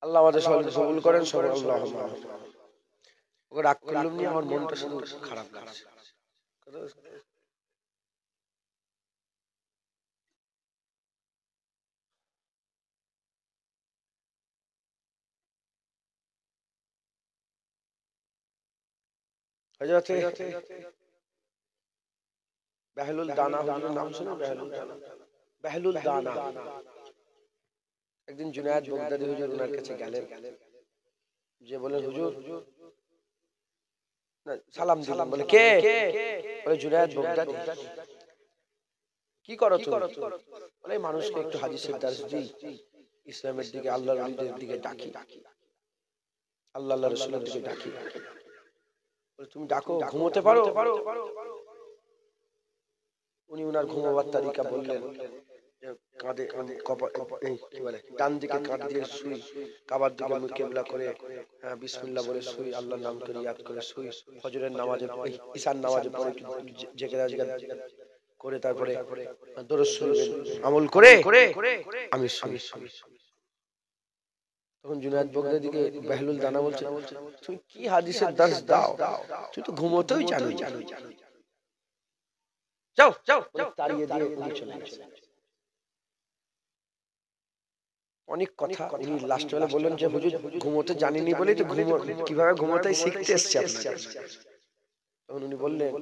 আল্লাহ আমাদের সকলকে কবুল করেন। সবাই আল্লাহুম্মা আমিন। ওকে রাগ করলাম নি, আমার মনটা শুধু খারাপ লাগছে। হযরতে বেহলুল দানা হুজুরের নাম শুনে? বেহলুল দানা একদিন জুনায়েদ বাগদাদী হুজুর ওনার কাছে গেলেন, যে বলেন হুজুর সালাম দিলাম, বলে কে? বলে জুনায়েদ বাগদাদি। কি করো তুমি? বলে মানুষকে একটু হাদিসের দর্শ দিই, ইসলামের দিকে, আল্লাহর ওলিদের দিকে ডাকি, আল্লাহ রাসূলের দিকে ডাকি। বলে তুমি ডাকো, ঘুমোতে পারো? উনি উনার ঘুমাবার তালিকা বললেন, কাঁধে কি বলে ডান দিকে কাঁধ দিয়ে শুই, কাবার দিকে মুখ কিবলা করে বিসমিল্লাহ বলে শুই, আল্লাহর নাম করে ইয়াদ করে শুই। ফজরের নামাজে ঈশার নামাজে পড়ে জেগে করে তারপরে দরুদ শরীফ আমল করে আমি শুই। তখন জুনায়েদ বাগদাদিকে বেহলুল দানা বলছে, তুমি কি হাদিসের দর্শ দাও, তুই তো ঘুমোতেই জানো। যাও যাও, তাড়িয়ে দিয়ে উনি চলে গেছেন। অনেক কথা উনি লাস্ট বেলা বললেন যে হুজুর ঘুমোতে জানিনি বলেই তো কিভাবে ঘুমোতে শিখতে এসেছি আপনার। তখন উনি বললেন,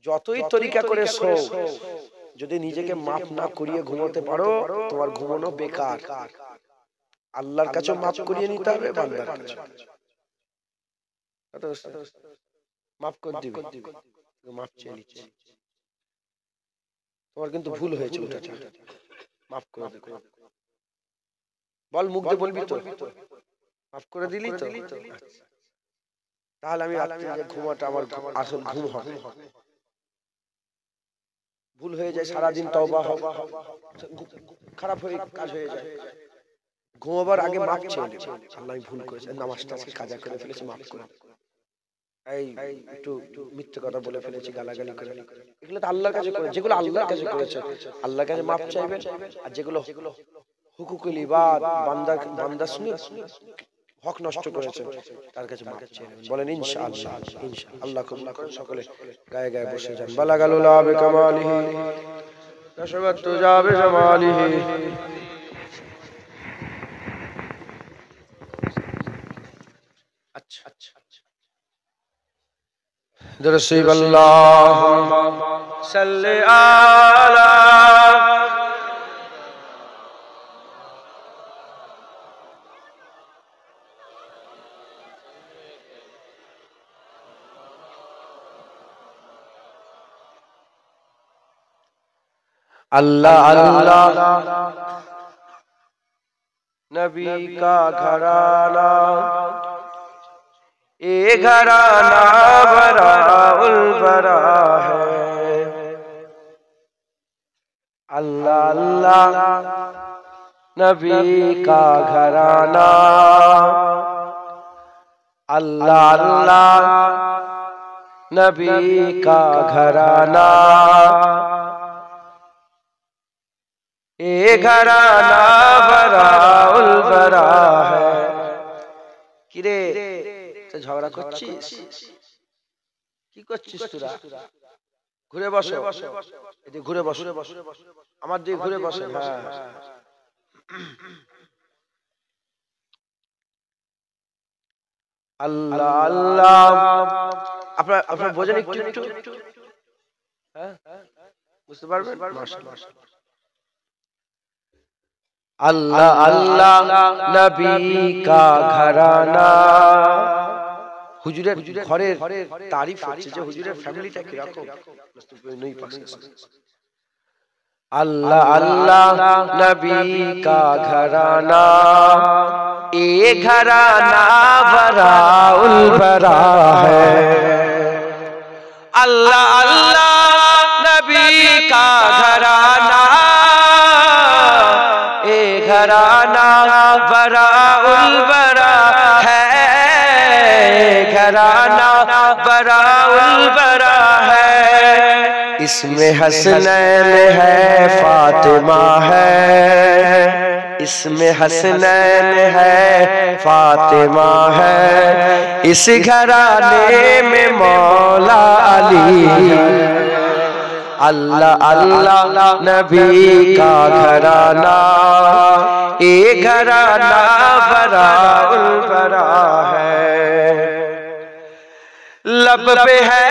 যতই তরিকা করে শো, যদি নিজেকে মাফ না করিয়ে ঘুমোতে পারো, তোমার ঘুমানো বেকার। আল্লাহর কাছে মাফ করিয়ে নিতে হবে, বান্দার কাছে মাফ করে দিবে, মাফ চেয়ে নিচ্ছে। তোমার কিন্তু ভুল হয়েছে, মাফ করে দেবে। বল, মুখ দিয়ে বলবি তো, মাফ করে দিলি তো, তাহলে আমি রাত্রে ঘুমাটা আমার আসল ঘুম হবে। ভুল হয়ে যায়, সারাদিন তওবা হবে, খারাপ হয়ে কাজ হয়ে যায়। ঘুমাবার আগে মাফ চেয়ে আল্লাহ আমি ভুল করেছি, নামাজটা আজকে কাজা করে ফেলেছি, মাফ করে। এই একটু মিথ্যে কথা বলে ফেলেছি, গালাগালি করে, এগুলো তো আল্লাহর কাছে করে, যেগুলো আল্লাহর কাছে করেছে আল্লাহর কাছে মাফ চাইবেন। আর যেগুলো হুকুকুল ইবাদ, বান্দা শুনে হক নষ্ট করেছে, তার কাছে মাফ চাইবেন। বলেন ইনশাআল্লাহ। ইনশাআল্লাহ আল্লাহ কবুল করে। সকলে গায়ে গায়ে বসে যান। বালাগালুল আবে কামালিহি তাশাবাতু জাবে জামালিহি। আচ্ছা আচ্ছা, দরুদ আল্লাহুম্মা সাল্লি আলা अल्लाह अल्लाह नबी का घराना, ये घराना बरा उल बरा है। अल्लाह अल्लाह नबी का घराना, अल्लाह अल्लाह नबी का घराना, ये घराना बराउल बरा है। কিরে তুই ঝগড়া করছিস? কি করছিস তোরা? ঘুরে বসো, এদিকে ঘুরে বসো, আমার দিকে ঘুরে বসো। হ্যাঁ, আল্লাহ আল্লাহ। আপনার বোঝেন একটু? হ্যাঁ, বুঝতে পারবেন? মাশাআল্লাহ। अल्लाह अल्लाह नबी का घराना। হুজুরের ঘরের তারিফ হচ্ছে যে হুজুরের ফ্যামিলিটা কি রকম। अल्लाह अल्लाह नबी का घराना, ये घराना बराउल बरा है। अल्लाह अल्लाह नबी का घराना, घराना बराउल बरा है, घराना बराउल बरा है। इसमें हसनैन है, फातिमा है, इसमें हसनैन है, फातिमा है। इस घराने में मौला अली। अल्लाह अल्लाह नबी का घराना, ये घराना बराउल बरा है। लब पे है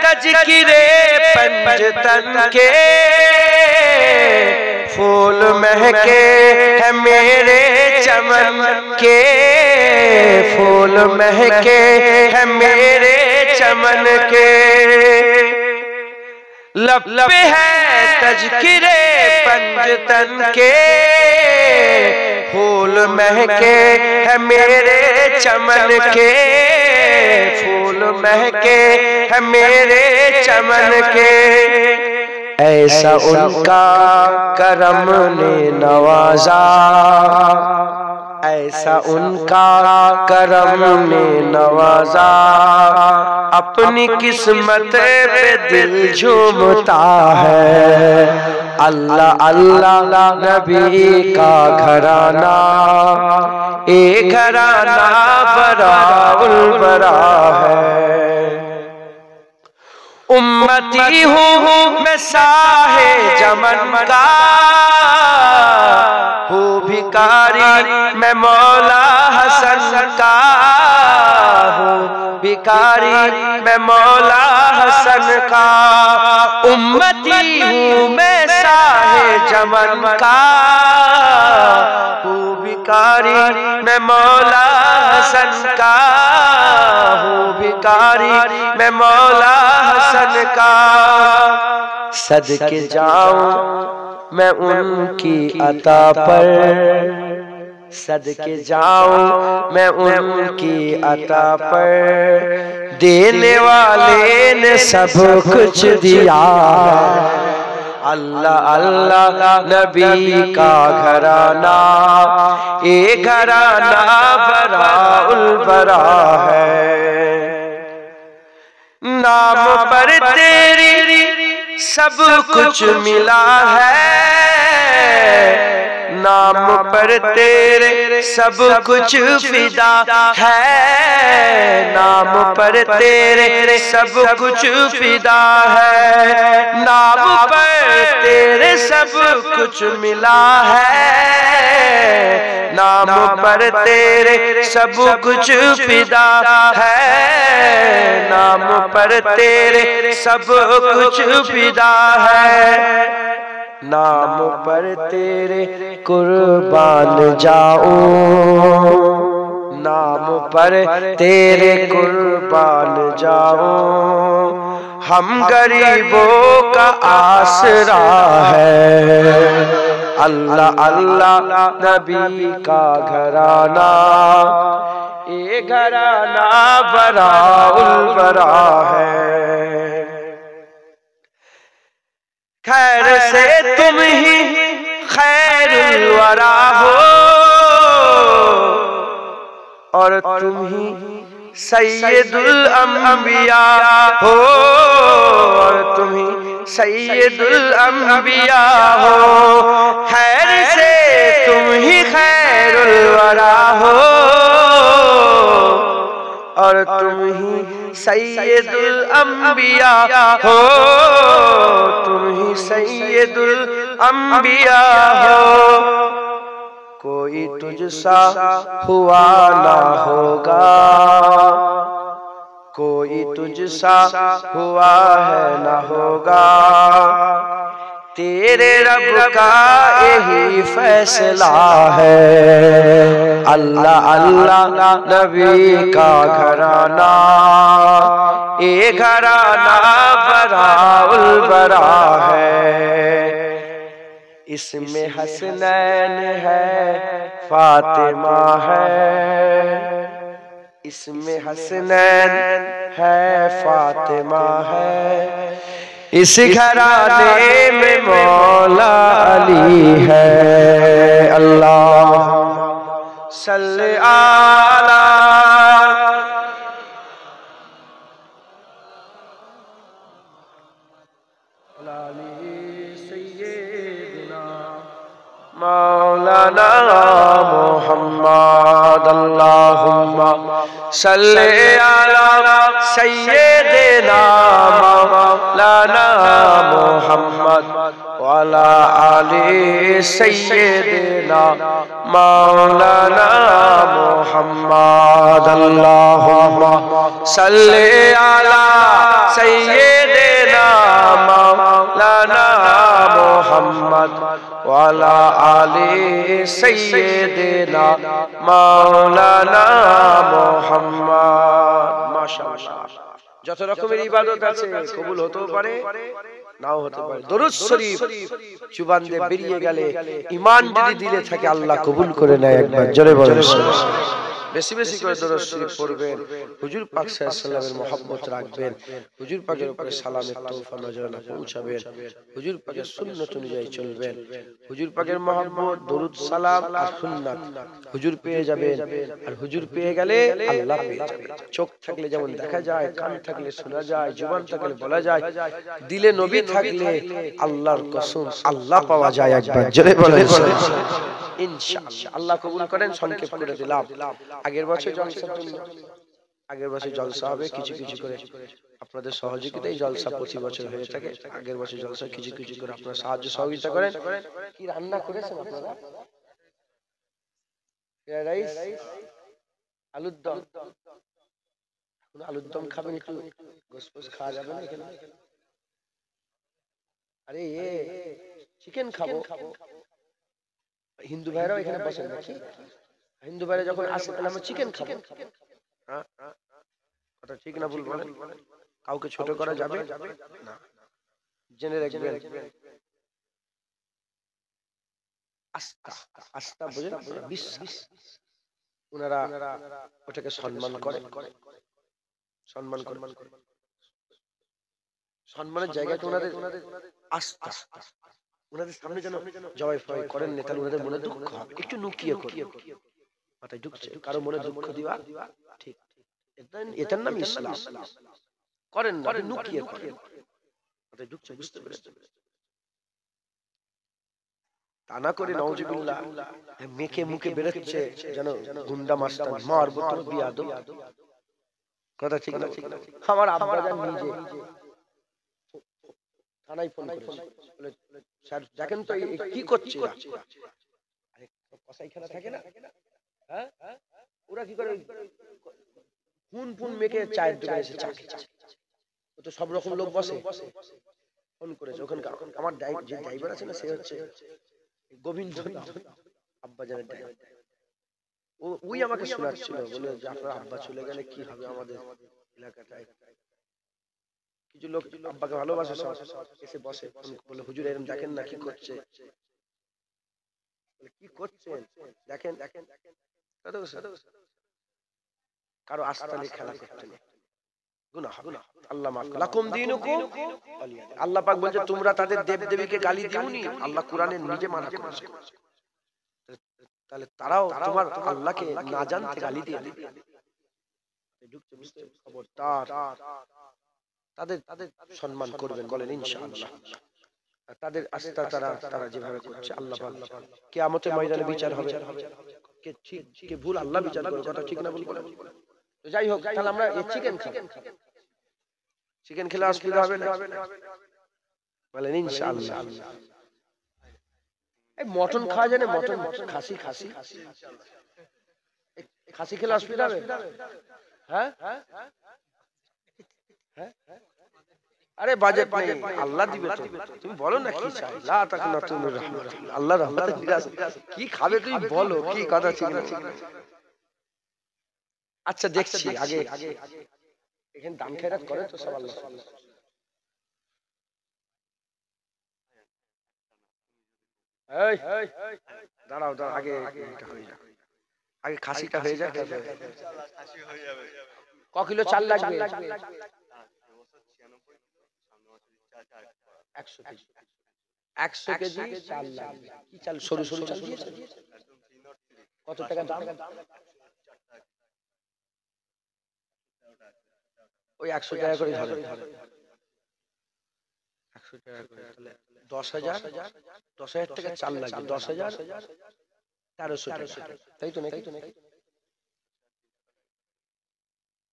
तज़किरे पंजतन के, फूल महके है मेरे चमन के, फूल महके है मेरे चमन के। लब पे है तज़किरे पंजतन के, फूल महके है मेरे चमन के, फूल महके है मेरे चमन के। ऐसा उनका करम ने नवाजा, ऐसा उनका करम ने नवाजा, अपनी किस्मत पे दिल झूमता है। अल्लाह अल्लाह नबी का घराना, एक घराना बड़ा उल बड़ा है। उम्मती हूँ मैं साहे जमन का, हूँ भिकारी मैं मौला हसन का, हूँ भिकारी मैं मौला हसन का। उम्मती हूँ मैं साहे जमन का, हूँ भिकारी मैं मौला हसन का, हूँ भिकारी मैं मौला हसन का। सदके जाऊं मैं उनकी अता पर, सदके जाऊं मैं उनकी अता पर, देने वाले ने सब कुछ दिया। अल्लाह अल्लाह नबी का घराना, एक घराना बड़ा उल बड़ा है। नाम पर तेरी सब कुछ मिला है, नाम पर तेरे सब कुछ फिदा है, नाम पर तेरे सब कुछ फिदा है। नाम पर तेरे सब कुछ मिला है, नाम पर तेरे सब कुछ फिदा है, नाम पर तेरे सब कुछ फिदा है। नाम पर तेरे कुर्बान जाऊं, नाम पर तेरे कुर्बान जाऊं, हम गरीबों का आसरा है। अल्लाह अल्लाह नबी का घराना, ये घराना बड़ा उल बड़ा है। खैर से तुम ही खैरुल वरा हो, और तुम ही सैयदुल अंबिया हो, और तुम ही सैयदुल अंबिया हो। खैर से तुम ही खैरुल वरा हो, और तुम ही सैयदुल अंबिया हो, तुम ही सैयदुल अंबिया हो। कोई तुझसा हुआ ना होगा, कोई तुझसा हुआ है ना होगा, तेरे रब का यही फैसला है। अल्लाह अल्लाह नबी का घराना, ये घराना बड़ा उल बड़ा है। इसमें हसनैन है, फातिमा है, इसमें हसनैन है, फातिमा है। इस घराने में मौला अली है। अल्लाह सल्ले आला सय्यिदना मौलाना मुहम्मद। अल्लाहुम्मा सल्ले आला सय्यिदना मौलाना मुहम्मद वाला आले सय्यिदना मौलाना मुहम्मद। अल्लाहुम्मा सल्ले आला सय्यिदना मौलाना मुहम्मद মুহাম্মদ ওয়া আলা আলি সাইয়্যিদিনা মাওলানা মুহাম্মদ। মাশাআল্লাহ। যত রকমের ইবাদত আছে কবুল হতেও পারে নাও হতে পারে। দরুদ শরীফ জুবান দিয়ে বেরিয়ে গেলে ঈমান যদি দিলে থাকে আল্লাহ কবুল করে নেয়। একবার জোরে বলেন বেশি বেশি করে দরুদ শরীফ পড়বেন, হুজুর পাক সাল্লাল্লাহু আলাইহি ওয়াসাল্লামের মহব্বত রাখবেন, হুজুর পাকের উপরে সালামের তোহফা নজরানা পৌঁছাবেন, হুজুর পাকের সুন্নাত অনুযায়ী চলবেন। হুজুর পাকের মহব্বত, দরুদ, সালাম আর সুন্নাত হুজুর পেয়ে যাবেন। আর হুজুর পেয়ে গেলে আল্লাহ পেয়ে যাবেন। চোখ থাকলে যেমন দেখা যায়, কান থাকলে শোনা যায়, জবান থাকলে বলা যায়, দিলে নবী থাকলে আল্লাহর কসম আল্লাহ পাওয়া যায়। একবার জোরে বলেন ইনশাআল্লাহ। আল্লাহ কবুল করেন। সংক্ষেপ করে দিলাম। আগের বছর জলসা হবে কিছু কিছু করে আপনাদের সহযোগিতায় জলসা প্রতি বছর হয়ে থাকে। আগের বছর জলসা কিছু কিছু করে আপনারা সাহায্য সহযোগিতা করেন। কি রান্না করেছেন আপনারা? রাইস, আলুর দম। আলুর দম খাবেন, একটু গোশত খাওয়া যাবে না এখানে? আরে চিকেন খাবো। হিন্দু ভাইরাও এখানে বসেন নাকি? হিন্দু ভাইরা যখন আসে তাহলে আমরা চিকেন খাবো। কথা ঠিক না ভুল বলেন? কাউকে ছোট করা যাবে না, জেনে রাখবেন। আস্থা, আস্থা বুঝেন, বিশ্বাস। ওনারা ওটাকে সম্মান করে, সম্মান করে। সম্মানের জায়গাটা ওনাদের আস্থা। ওনাদের সামনে যেন জবাই ফয় করেন না, তাহলে ওনাদের মনে দুঃখ হবে। একটু লুকিয়ে করে মাথায় ঢুকছে, কারো মনে দুঃখ দিবা ঠিক, এটার নাম ইসলাম। করেন না, লুকিয়ে করেন, মাথায় ঢুকছে, বুঝতে পেরেছেন? তা না করে নাউজুবিল্লাহ মেখে মুখে বেরোচ্ছে যেন গুন্ডা মাস্টার, মারবো তোর বিয়াদব। কথা ঠিক না? আমার আব্বা জান নিজে থানায় ফোন করেছে, বলে স্যার দেখেন তো কি করছে, কসাইখানা থাকে না, হ্যাঁ, ওরা কি করে খুন ফুন মেখে চায়ের দোকানে এসে চা খেয়ে, ও তো সব রকম লোক বসে। ফোন করেছে ওখানকার আমার যে ড্রাইভার আছে না, সে হচ্ছে গোবিন্দ আব্বাজানের ড্রাইভার। ওই আমাকে শোনাচ্ছিল, বলে যে আপনার আব্বা চলে গেলে কি হবে আমাদের এলাকাটায়। কিছু লোক আব্বাকে ভালোবাসে, সব এসে বসে, বলে হুজুর এরকম দেখেন না কি করছে, কি করছেন দেখেন। কারো আস্থা নিয়ে খেলা করতে নেই, গুনাহ হবে। আল্লাহ মাফ করুন। লাকুম দীনুকুম ওয়ালিয়া দিন। আল্লাহ পাক বলছে তোমরা তাদের দেবদেবীকে গালি দিওনি, আল্লাহ কোরআনে নিজে মানা করেছে। তাহলে তারাও তোমার আল্লাহকে না জানতে গালি দিয়ে দিবে। খবরদার, তাদের সম্মান করবেন, বলেন ইনশাআল্লাহ। তাদের আস্থা তারা যেভাবে করছে আল্লাহ পাক কিয়ামতের ময়দানে বিচার হবে, কে ঠিক কে ভুল আল্লাহ বিচার করবে। কথা ঠিক না ভুল বলেন? যাই হোক, তাহলে আমরা চিকেন খাবো। চিকেন খেলে অসুবিধা হবে না, বলেন ইনশাআল্লাহ। এই মটন খাওয়া যায় না? মটন, খাসি খেলে অসুবিধা হবে? হ্যাঁ, আরে বাজেট নেই, আল্লাহ দিবে তো। তুমি বলো না কি চাই, লা তাকুনাতু মির রাহমাতিল্লাহ, আল্লাহর রহমতে কি খাবে তুমি বলো, কি কথা ঠিক না? আচ্ছা দেখছি আগে এখানে দান খেরাত করে তো সব আল্লাহ। এই দাঁড়াও আগে খাসিটা হয়ে যাক, ক কিলো চাল লাগবে? 100 কেজি চাল লাগবে। কি চাল? সরু চাল দিয়েছে। কত টাকা দাম? ওই 100 টাকা করে ধরে, 100 টাকা করে, তাহলে 10,000 টাকা চাল লাগবে। 10,000 1300 টাকা, তাই তো নাকি?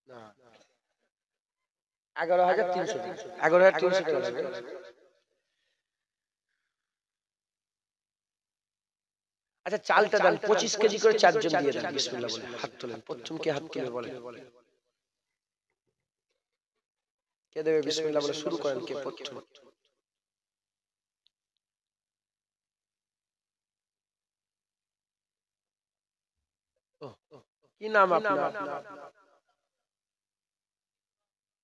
না, 11,300 টাকা, 11,300 টাকা লাগবে। আচ্ছা চালটা দেন 25 কেজি করে, 4 জন দিয়ে দেন। বিসমিল্লাহ বলে হাত তোলেন। প্রথম কে হাত তুলে বলে? কে দেবে? বিসমিল্লাহ বলে শুরু করেন। কে প্রথম? কি নাম আপনার?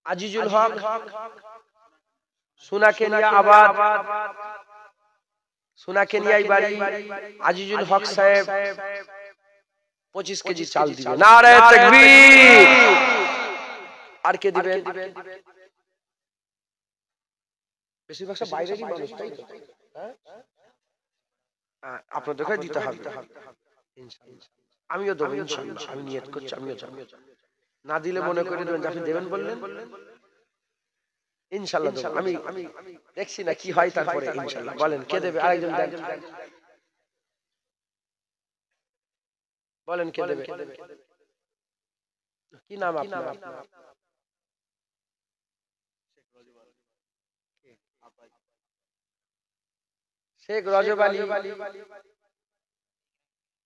আজিজুল হক, সোনা কেনিয়া আবাদ, সোনা কেনিয়ায় বাড়ি। আজিজুল হক সাহেব 25 কেজি চাল দিবেন। নারে তাকবীর। আর কে দিবেন? বেশিরভাগ সব বাইরেরই মানুষ, তাই তো? আপনাদেরকে দিতে হবে ইনশাআল্লাহ। আমিও দেবো ইনশাআল্লাহ, আমি নিয়ত করছি, আমিও দেবো। না দিলে মনে করে দেবেন আপনি দেবেন বললেন। ইনশাআল্লাহ দেবো। আমি দেখছি না কি হয়, তারপরে ইনশাআল্লাহ। বলেন কে দেবে? আরেকজন দেন। বলেন কে দেবে? কি নাম আপনার? শেখ রজব আলী,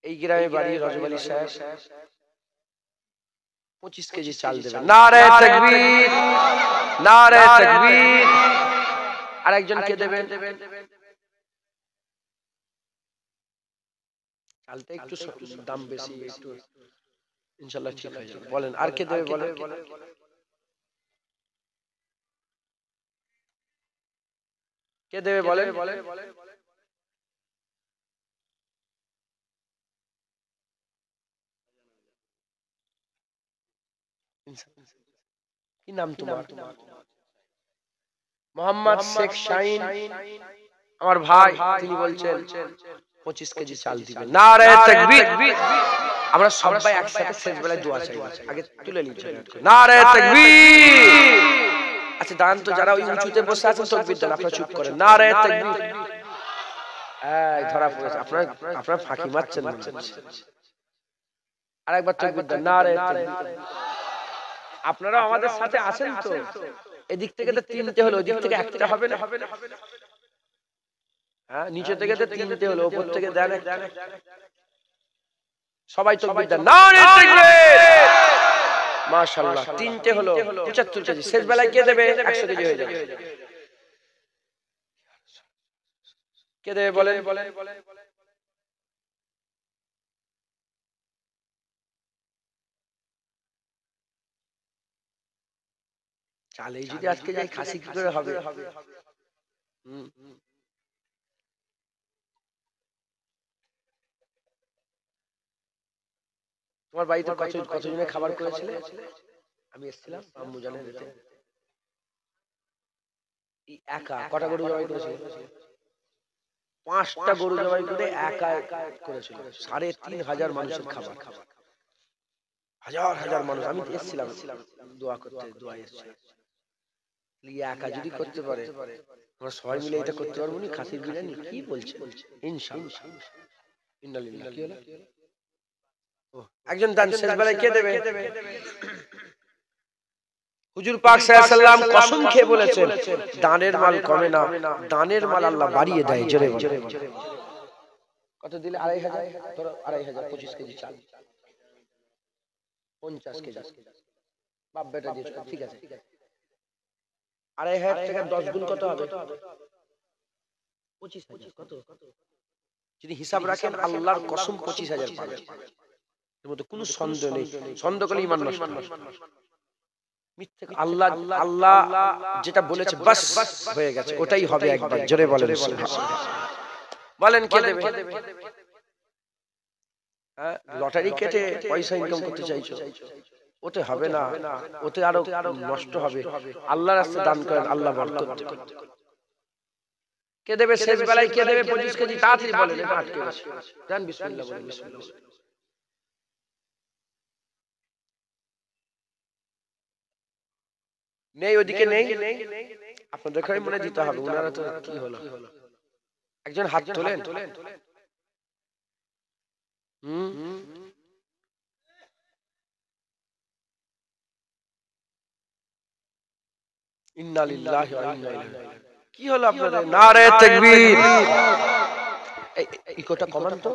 এই গ্রামে বাড়ি। রজব আলী সাহেব 25 কেজি চাল দেবেন। নারে তাকবীর, নারে তাকবীর। আরেকজন কে দেবেন? চালটা একটু দাম বেশি, একটু ইনশাআল্লাহ ঠিক হয়ে যাবে। বলেন আর কে দেবে? বলেন কে দেবে? বলেন। কি নাম তোমার? মোহাম্মদ শেখ শাহিন, আমার ভাই। তিনি বলছেন 25 কেজি চাল দিবেন। নারে তাকবীর। আমরা সবাই একসাথে শেষ বেলায় দোয়া চাই। আগে তুলে নিচ্ছি। নারে তাকবীর। আচ্ছা দান তো, যারা ওই উঁচুতে বসে আছেন তাকবীর দেন, আপনারা চুপ করেন। নারে তাকবীর। এই ধরা পড়েছে, আপনারা ফাঁকি মারছেন না। আরেকবার তাকবীর দেন। নারে তাকবীর। আপনারা আমাদের সাথে আছেন তো? এদিক থেকে তো 3টে হলো, ওদিক থেকে একটা হবে না? হ্যাঁ, নিচে থেকে তো 3টে হলো, উপর থেকে দেন একটা। সবাই তাকবীর দেন। নারে তাকবীর। মাশাআল্লাহ, 3টে হলো 75 কেজি। শেষ বেলায় কে দেবে? 100 কেজি হয়ে যাবে। কে দেবে বলেন? চালেই যদি আজকে যাই, খাসি কি করে হবে? তোমার বাড়িতে কতজনে খাবার করেছিলে? আমি এসেছিলাম আম্মু জানে দিতে। একা কটা গরু জবাই করেছিল? 5টা গরু জবাই করে একা করেছিল। 3500 মানুষের খাবার। হাজার হাজার মানুষ। আমি এসেছিলাম দোয়া করতে, দোয়া এসেছিলাম। একা যদি করতে পারে, আমরা সবাই মিলে এটা করতে পারবো না? খাসির বিরিয়ানি কি বলছে? ইনশাআল্লাহ। ইন্নালিল্লাহ। কি হলো? একজন দান শেষ বেলায় কে দেবে? হুজুর পাক সাল্লাল্লাহু আলাইহি ওয়াসাল্লাম কসম খেয়ে বলেছেন, দানের মাল কমে না, দানের মাল আল্লাহ বাড়িয়ে দেয়। জোরে বলেন। কত দিলে? 2500। ধরো 2500, 25 কেজি চাল, 50 কেজি। বাপ বেটা দিয়েছো, ঠিক আছে। 2500 টাকা 10 গুণ কত হবে? 25000। কত? যদি হিসাব রাখেন, আল্লাহর কসম 25000 পাবেন। এর মধ্যে কোনো সন্দেহ নেই। সন্দেহ করলে ঈমান নষ্ট। আল্লাহ আল্লাহ যেটা বলেছে বাস হয়ে গেছে, ওটাই হবে একবার। জোরে বলেন সুবহানাল্লাহ। বলেন কে দেবে? হ্যাঁ, লটারি কেটে পয়সা ইনকাম করতে চাইছো? ওতে হবে না, ওতে আরো নষ্ট হবে। আল্লাহর রাস্তায় দান করেন, আল্লাহ বরকত দেবে। কে দেবে শেষ বেলায়? কে দেবে 25 কেজি? তাড়াতাড়ি বলেন, এটা আটকে গেছে। দেন বিসমিল্লাহ বলেন, বিসমিল্লাহ। নেই, ওদিকে নেই। আপনাদেরকে মনে দিতে হবে। ওনারা তো কি হলো? একজন হাত তোলেন। ইন্না লিল্লাহি ওয়া ইন্না ইলাইহি রাজিউন। কি হলো আপনাদের? নারে তাকবীর। ইকোটা কমান তো,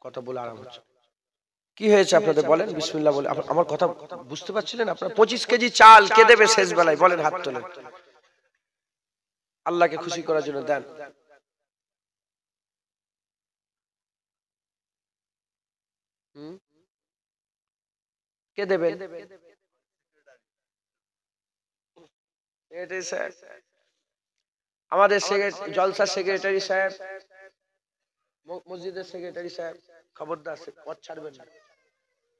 কথা বলে আরাম হচ্ছে। কি হয়েছে আপনাদের? বলেন বিসমিল্লাহ বলে। আমার কথা বুঝতে পারছিলেন আপনারা? 25 কেজি চাল কে দেবে শেষ বেলায়? বলেন, হাত তোলেন। আল্লাহকে খুশি করার জন্য দেন। কে দেবেন? আমাদের জলসার সেক্রেটারি সাহেব, মসজিদের সেক্রেটারি সাহেব, খবরদার পথ ছাড়বেন না।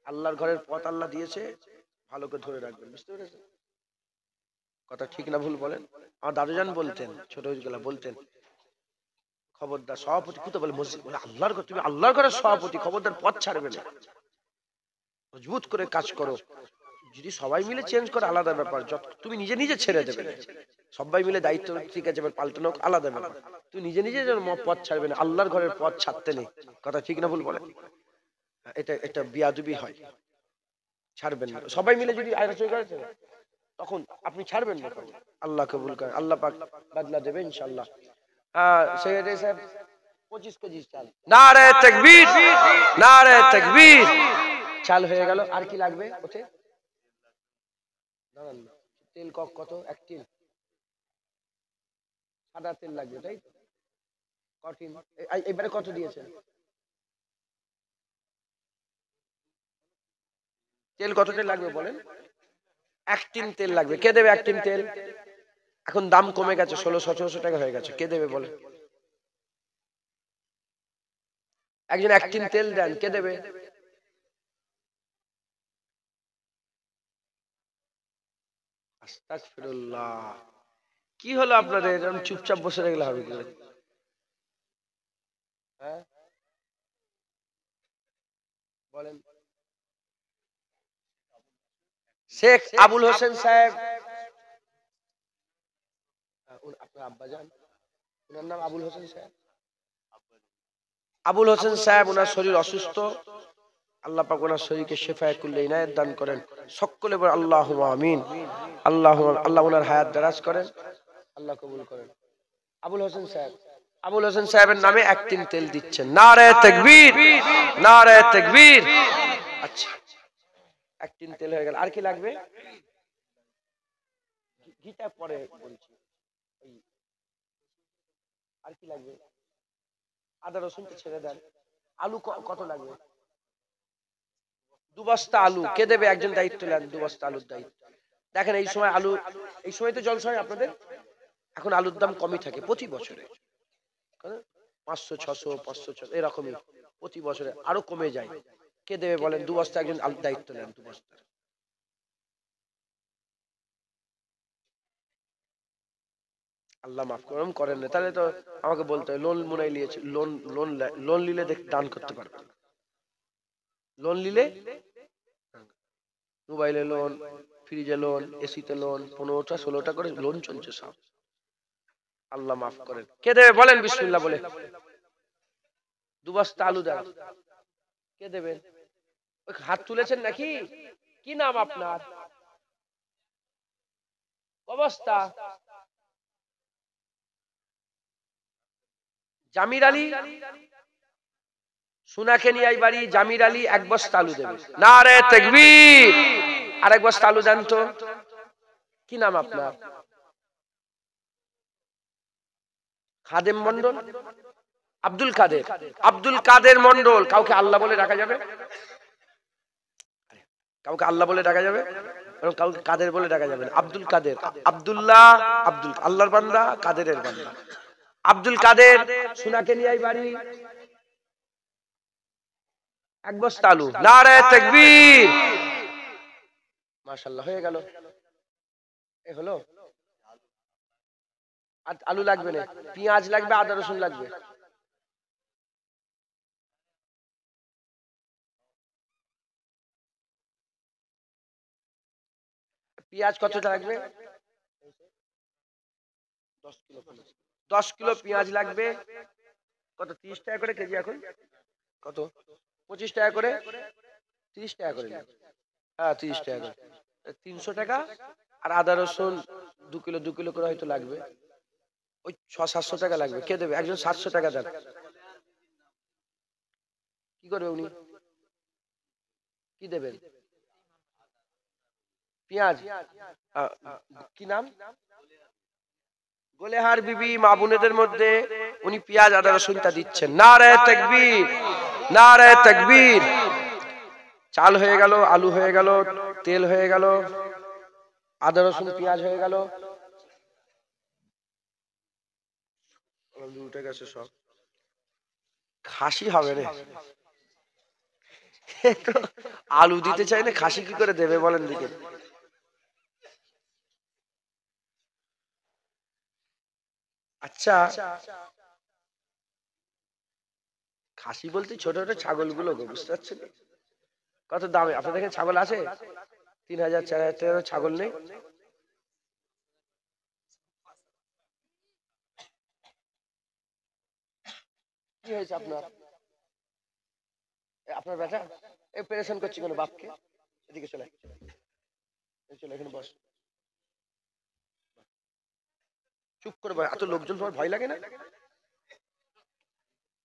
আল্লাহর ঘরের পথ আল্লাহ দিয়েছে, ভালো করে ধরে রাখবেন। বুঝতে পেরেছেন কথা? ঠিক না ভুল বলেন? আমার দাদুজান বলতেন, ছোট হয়েছিল বলতেন, খবরদার সভাপতি কি তো বলে মসজিদ বলে আল্লাহর ঘর, তুমি আল্লাহর ঘরের সভাপতি, খবরদার পথ ছাড়বে না, মজবুত করে কাজ করো। যদি সবাই মিলে চেঞ্জ করে আলাদা ব্যাপার, তুমি নিজে নিজে ছেড়ে দেবে। সবাই মিলে দায়িত্ব ঠিক আছে পাল্টানো আলাদা ব্যাপার, তুমি নিজে নিজে পথ ছাড়বে না। আল্লাহর ঘরের পথ ছাড়তে নেই। কথা ঠিক না ভুল বলেন? এটা বিয়াদবি হয়, ছাড়বেন না। সবাই মিলে যদি আয়োজন করেছে তখন আপনি ছাড়বেন না। আল্লাহ কবুল করেন, আল্লাহ পাক বদলা দেবে ইনশাআল্লাহ। সেক্রেটারি সাহেব 25 কেজি চাল। নারে তাকবীর, নারে তাকবীর। চাল হয়ে গেল। আর কি লাগবে ওতে? তেল কত? 1 টিন সাদা তেল লাগবে, তাই তো? কঠিন এবারে কত দিয়েছেন? তেল কত তেল লাগবে বলেন? 1 টিন তেল লাগবে। কে দেবে 1 টিন তেল? এখন দাম কমে গেছে, 1600-1700 টাকা হয়ে গেছে। কে দেবে বলে? একজন 1 টিন তেল দেন, কে দেবে? আস্তাগফিরুল্লাহ। কি হলো আপনাদের? এরকম চুপচাপ বসে থাকলে হবে কি? হ্যাঁ বলেন। শেখ আবুল হোসেন সাহেব, আপনার আব্বাজান, ওনার নাম আবুল হোসেন সাহেব। আবুল হোসেন সাহেব, ওনার শরীর অসুস্থ, আল্লাহ পাক ওনার শরীরকে শিফায়ে কুল্লি ইনায়াত দান করেন। সকলে বলেন আল্লাহুম্মা আমিন। আল্লাহ ওনার হায়াত দারাজ করেন, আল্লাহ কবুল করেন। আবুল হোসেন সাহেব, আবুল হোসেন সাহেবের নামে 1 টিন তেল দিচ্ছেন। নারে তাকবীর, নারে তাকবীর। আচ্ছা 1 টিন তেল হয়ে গেল। আর কি লাগবে? ঘিটা পরে বলছি। আর কি লাগবে? আদা রসুন তো ছেড়ে দেন। আলু কত লাগবে? 2 বস্তা আলু। কে দেবে? একজন দায়িত্ব নেন, 2 বস্তা আলুর দায়িত্ব। দেখেন এই সময় আলু, এই সময় তো জলসা হয় আপনাদের, এখন আলুর দাম কমই থাকে প্রতি বছরে, 500, 600, 500, 600 এরকমই প্রতি বছরে, আরো কমে যায়। কে দেবে বলেন? 2 বস্তা একজন আলুর দায়িত্ব নেন, 2 বস্তা। আল্লাহ মাফ করেন না, তাহলে তো আমাকে বলতে হয় লোন মুনাই নিয়েছে, লোন নিলে দান করতে পারবে। লোন নিলে মোবাইলে লোন, ফ্রিজে লোন, এসিতে লোন, 15টা 16টা করে লোন চলছে সব। আল্লাহ মাফ করেন। কে দেবে বলেন বিসমিল্লাহ বলে? 2 বস্তা আলু দেন। কে দেবেন? ওই হাত তুলেছেন নাকি? কি নাম আপনার? অবস্থা? জামির আলী, সুনাকে নিয়ে বাড়ি। জামির আলী 1 বস্তা আলু দেবে। নারে তাকবীর। আর 1 বস্তা আলু দেন তো। কি নাম আপনার? খাদেম মন্ডল, আব্দুল কাদের, আব্দুল কাদের মন্ডল। কাউকে আল্লাহ বলে ডাকা যাবে? কাউকে আল্লাহ বলে ডাকা যাবে? কাউকে কাদের বলে ডাকা যাবে না। আব্দুল কাদের, আব্দুল্লাহ, আব্দুল আল্লাহর বান্দা, কাদেরের বান্দা। আব্দুল কাদের, সুনাকে নিয়ে বাড়ি, 1 বস্তা আলু। নারে তাকবীর। মাশাআল্লাহ, হয়ে গেল। এই হলো। আর আলু লাগবে না, পেঁয়াজ লাগবে, আদা রসুন লাগবে। পেঁয়াজ কতটা লাগবে? 10 কিলো পেঁয়াজ লাগবে। কত? 30 টাকা করে কেজি এখন? কত? 25 টাকা করে? 30 টাকা করে? হ্যাঁ 30 টাকা করে, 300 টাকা। আর আদা রসুন 2 কিলো করে হয়তো লাগবে, ওই 600-700 টাকা লাগবে। কে দেবে? একজন 700 টাকা দেন। কি করবে উনি? কি দেবেন? পেঁয়াজ। কি নাম? গোলেহার বিবি, মা বোনেদের মধ্যে উনি পেঁয়াজ আদা রসুনটা দিচ্ছেন। নারে তাকবীর, নারে তাকবীর। চাল হয়ে গেল, আলু হয়ে গেল, তেল হয়ে গেল, আদা রসুন পেঁয়াজ হয়ে গেল, উঠে গেছে সব। খাসি হবে রে, আলু দিতে চাই না, খাসি কি করে দেবে বলেন দিকে। আচ্ছা, খাসি বলতে ছোট ছোট ছাগল গুলো বুঝতে পারছেন কত দামে? আপনাদের এখানে ছাগল আছে 3000 4000 টাকার ছাগল নেই? কি হয়েছে আপনার? আপনার বেটা এই পেরেশান করছি কেন বাপকে? এদিকে চলে চলে, এখানে বস, চুপ করে বস। এত লোকজন তোমার ভয় লাগে না?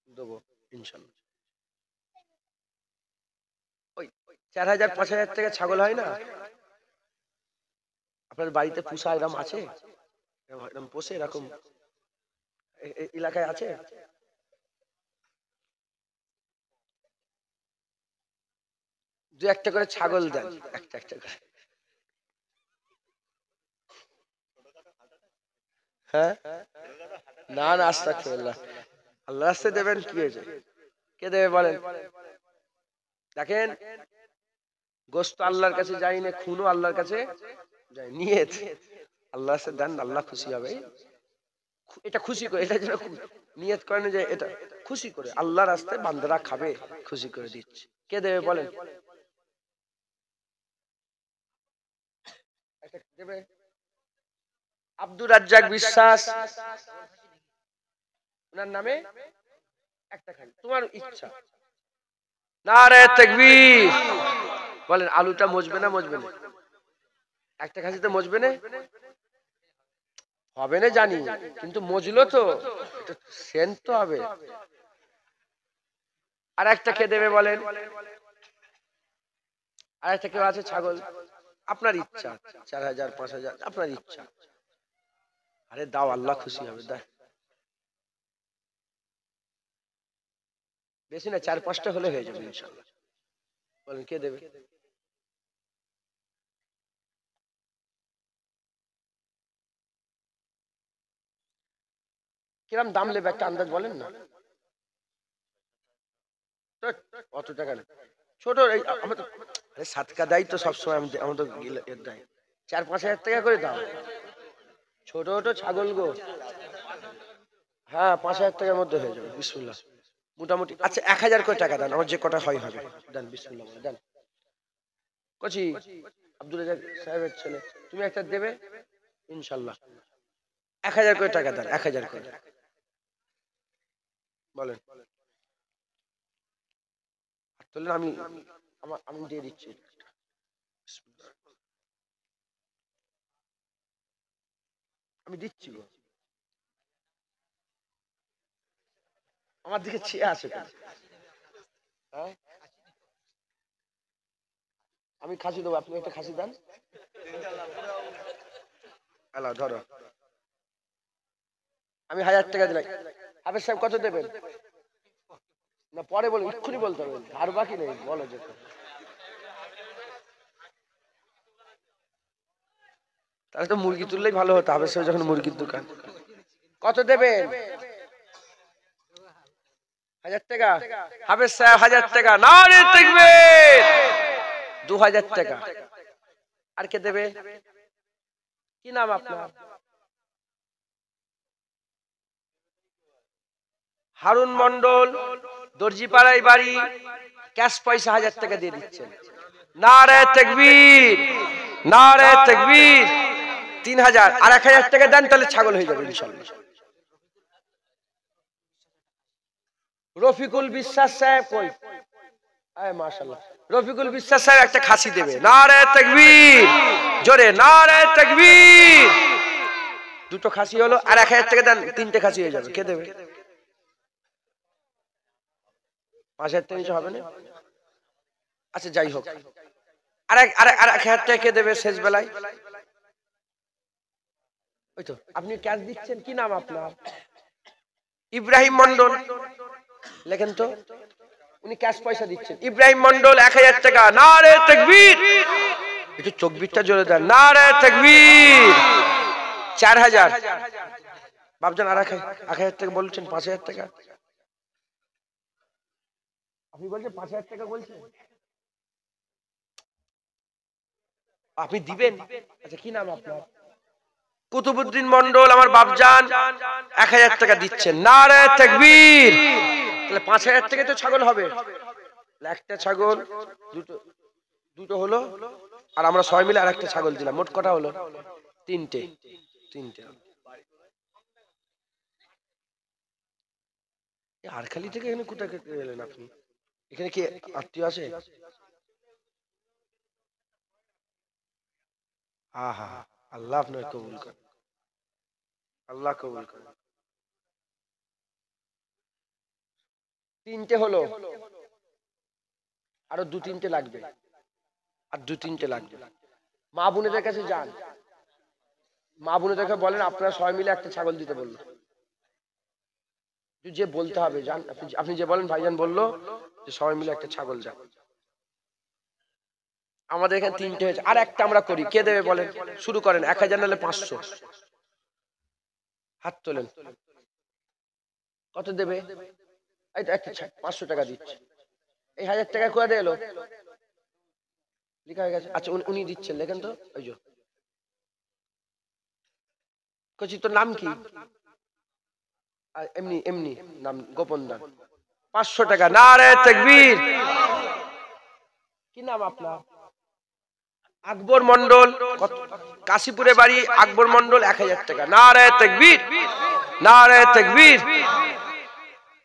দেবো ইনশাল্লাহ। ওই 4000 5000 টাকা ছাগল হয় না আপনার বাড়িতে পুষা? এরকম আছে? এরকম পোষে এরকম এলাকায় আছে? দু একটা করে ছাগল দেন, একটা একটা করে। হ্যাঁ, না না, আস্তাগফিরুল্লাহ, আল্লাহ রাস্তায় দেবেন, কি হয়েছে? কে দেবে বলেন? দেখেন, গোশত আল্লাহর কাছে যায় না, খুনও আল্লাহর কাছে যায়। নিয়ত আল্লাহর কাছে দেন, আল্লাহ খুশি হবে। এটা খুশি করে, এটা যেন নিয়ত করেন যে এটা খুশি করে আল্লাহর রাস্তায় বান্দারা খাবে, খুশি করে দিচ্ছে। কে দেবে বলেন? দেবে আব্দুর রাজ্জাক বিশ্বাস, ওনার নামে একটা খান, তোমার ইচ্ছা। নারে তাকবীর বলেন। আলুটা মজবে না মজবে না? একটা খাসিতে মজবে না? হবে না জানি, কিন্তু মজলো তো, সেন্ট তো হবে। আর একটা কে দেবে বলেন? আর একটা কেউ আছে ছাগল? আপনার ইচ্ছা, 4000 5000 আপনার ইচ্ছা। আরে দাও, আল্লাহ খুশি হবে। দাও, বেশি না, 4-5টা হলে হয়ে যাবে ইনশাআল্লাহ। বলেন কে দেবে? কিরম দাম নেবে একটা আন্দাজ বলেন না। অত টাকা নেই, ছোট আমাদের সাতকা দেয় তো সবসময়, আমাদের 4-5 হাজার টাকা করে দাও, ছোট ছোট ছাগল গো। হ্যাঁ, 5000 টাকার মধ্যে হয়ে যাবে বিসমিল্লাহ মোটামুটি। আচ্ছা, 1000 করে টাকা দেন, আমার যে কটা হয় হবে। দেন বিসমিল্লাহ দেন। কচি আব্দুল রাজ্জাক সাহেবের ছেলে, তুমি একটা দেবে ইনশাল্লাহ। 1000 করে টাকা দেন, 1000 করে বলেন। আমি আমি দিয়ে দিচ্ছি। আমি দিচ্ছি গো, আমার দিকে চেয়ে আছে। হ্যাঁ, আমি খাসি দেবো, আপনি একটা খাসি দেন। হ্যালো, ধরো, আমি 1000 টাকা দিলাম। হাফেজ সাহেব কত দেবেন? না পরে বলো, এক্ষুনি বলতে হবে, আর বাকি নেই, বলো যেত। তাহলে তো মুরগি তুললেই ভালো হতো, হাফেজ সাহেব যখন মুরগির দোকান। কত দেবেন? 1000 টাকা। হাফেজ সাহেব 1000 টাকা। নারে তাকবীর। 2000 টাকা। আর কে দেবে? কি নাম আপনার? হারুন মন্ডল, দর্জিপাড়ায় বাড়ি, ক্যাশ পয়সা 1000 টাকা দিয়ে দিচ্ছেন। নারে তাকবীর, নারে তাকবীর। 3000 আর 1000 টাকা দেন, তাহলে ছাগল হয়ে যাবে ইনশাআল্লাহ। রফিকুল বিশ্বাস সাহেব কই? আয় মাশাআল্লাহ, রফিকুল বিশ্বাস সাহেব একটা খাসি দেবে। নারে তাকবীর, জোরে নারে তাকবীর। দুটো খাসি হলো, আর 1000 টাকা দেন, 3টে খাসি হয়ে যাবে। কে দেবে? 5000 টাকা নিচে হবে না? আচ্ছা যাই হোক, আর 1000 টাকা কে দেবে শেষ বেলায়? ওই তো আপনি ক্যাশ দিচ্ছেন, কি নাম আপনার? ইব্রাহিম মন্ডল, লেখেন তো। উনি ক্যাশ পয়সা দিচ্ছেন। ইব্রাহিম মন্ডল 1000 টাকা, নারে তাকবীর। একটু চকবিরটা জোরে দেন, নারে তাকবীর। 4000 বাপজান, আর 1000 টাকা বলছেন, 5000 টাকা আপনি বলছেন, 5000 টাকা বলছেন আপনি দিবেন। আচ্ছা, কি নাম আপনার? কুতুবউদ্দিন মন্ডল আমার বাপজান 1000 টাকা দিচ্ছেন, নারে তাকবীর। তাহলে 5000 টাকা তো ছাগল হবে। একটা ছাগল, দুটো হলো, আর আমরা সবাই মিলে আরেকটা ছাগল দিলাম, মোট কটা হলো? তিনটে। আরখালি থেকে এখানে কোথায় এলেন আপনি? এখানে কি আত্মীয় আছে? আহা, আল্লাহ আপনার কবুল করেন, আল্লাহ কবুল করেন। তিনটে হলো, আরো 2-3টে লাগবে, আর 2-3টে লাগবে। মা বোনেদের কাছে যান, মা বোনেদেরকে বলেন আপনারা সবাই মিলে একটা ছাগল দিতে বললো। যে বলতে হবে, যান আপনি যে বলেন ভাইজান বললো যে সবাই মিলে একটা ছাগল যান। আমাদের এখানে 3টে হয়েছে, আর একটা আমরা করি, কে দেবে বলেন? শুরু করেন, 1000 নাহলে 500। হাত তোলেন, কত দেবে? এই তো একটা 500 টাকা দিচ্ছে। এই 1000 টাকা কোথা দিয়ে এলো? লেখা হয়ে গেছে। আচ্ছা, উনি দিচ্ছেন, লেখেন তো। ওই যে কচি, তোর নাম কি? এমনি এমনি নাম, গোপন দান। 500 টাকা, নারে তাকবীর। কি নাম আপনার? আকবর মন্ডল, কাশীপুরে বাড়ি। আকবর মন্ডল 1000 টাকা, নারে তাকবীর, নারে তাকবীর।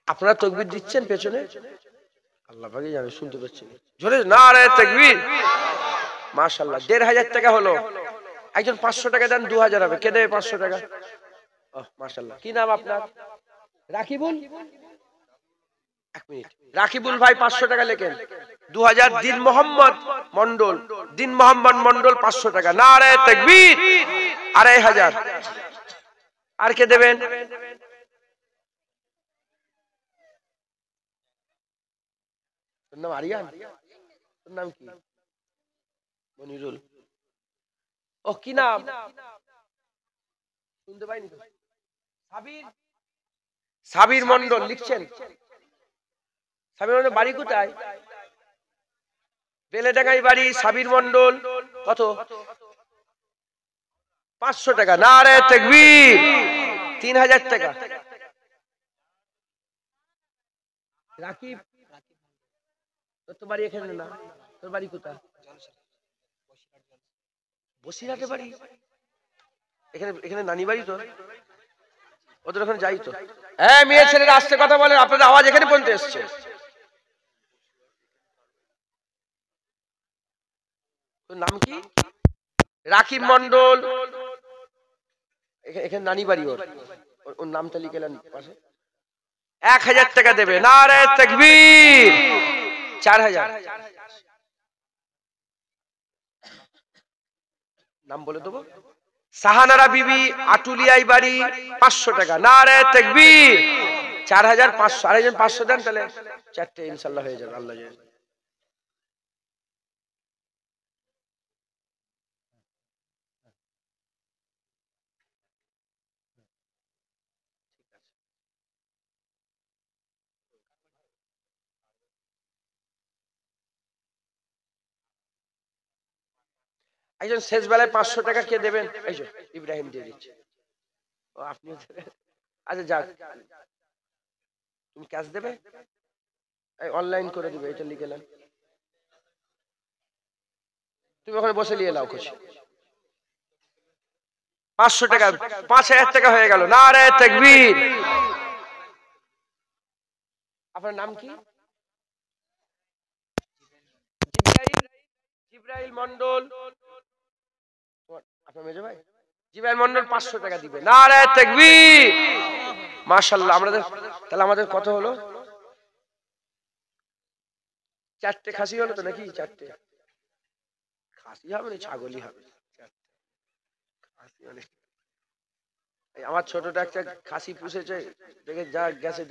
আপনারা তাকবীর দিচ্ছেন পেছনে, আল্লাহ পাকই জানে, শুনতে পাচ্ছি জোরে, নারে তাকবীর। মাশাআল্লাহ, 1500 টাকা হলো। একজন 500 টাকা দেন, 2000 হবে। কে দেবে 500 টাকা? মাশাআল্লাহ। কি নাম আপনার? রাকিবুল। 1 মিনিট, রাকিবুল ভাই 500 টাকা লেখেন। 2000। দিন মোহাম্মদ মন্ডল, দিন মোহাম্মদ মন্ডল 500 টাকা, নারে তাকবীর। 2500। আর কে দেবেন? তোর নাম আরিয়ান? তোর নাম কি? মনিরুল। ও, কি নাম? শুনতে পাইনি তো। সাবির। সাবির মন্ডল লিখছেন। সাবির মন্ডল বাড়ি কোথায়? বেলেডাঙ্গাই বাড়ি। সাবির মন্ডল কত? 500 টাকা, নারে তাকবীর। 3000 টাকা। রাকিব, তোর তো বাড়ি এখানে না, তোর বাড়ি কোথায়? বসিরহাটে বাড়ি। এখানে এখানে নানি বাড়ি তোর? ওদের ওখানে যাই তো। হ্যাঁ, মেয়ে ছেলেরা আসতে কথা বলেন, আপনাদের আওয়াজ এখানে পৌঁছে এসছে। তোর নাম কি? রাকিব মন্ডল। এখানে নানি বাড়ি ওর, ওর নামটা লিখেলেন পাশে। 1000 টাকা দেবে, নারে তাকবীর। 4000। নাম বলে দেবো। সাহানারা বিবি, আটুলিয়াই বাড়ি, 500 টাকা, নারে তাকবীর। 4500। আরেকজন 500 দেন, তাহলে 4টে ইনশাআল্লাহ হয়ে যাবে, আল্লাহ জানে। একজন শেষ বেলায় 500 টাকা কে দেবেন? এই যে ইব্রাহিম দিয়ে দিচ্ছে। ও, আপনি? আচ্ছা যাক, তুমি ক্যাশ দেবে, অনলাইন করে দিবে, এটা লিখে নেন। তুমি ওখানে বসে নিয়ে নাও খুশি। 500 টাকা, 5000 টাকা হয়ে গেল, নারে তাকবীর। আপনার নাম কি? জিবরাইল মন্ডল। আপনার মেজো ভাই জিবরাইল মন্ডল 500 টাকা দিবে, নারে তাকবীর। মাশাআল্লাহ। তাহলে আমাদের কত হলো? 4টে খাসি হলো তো নাকি? 4টে খাসি হবে না, ছাগলই হবে। আমার ছোটটা একটা খাসি পুষেছে, দেখে যা গেছে,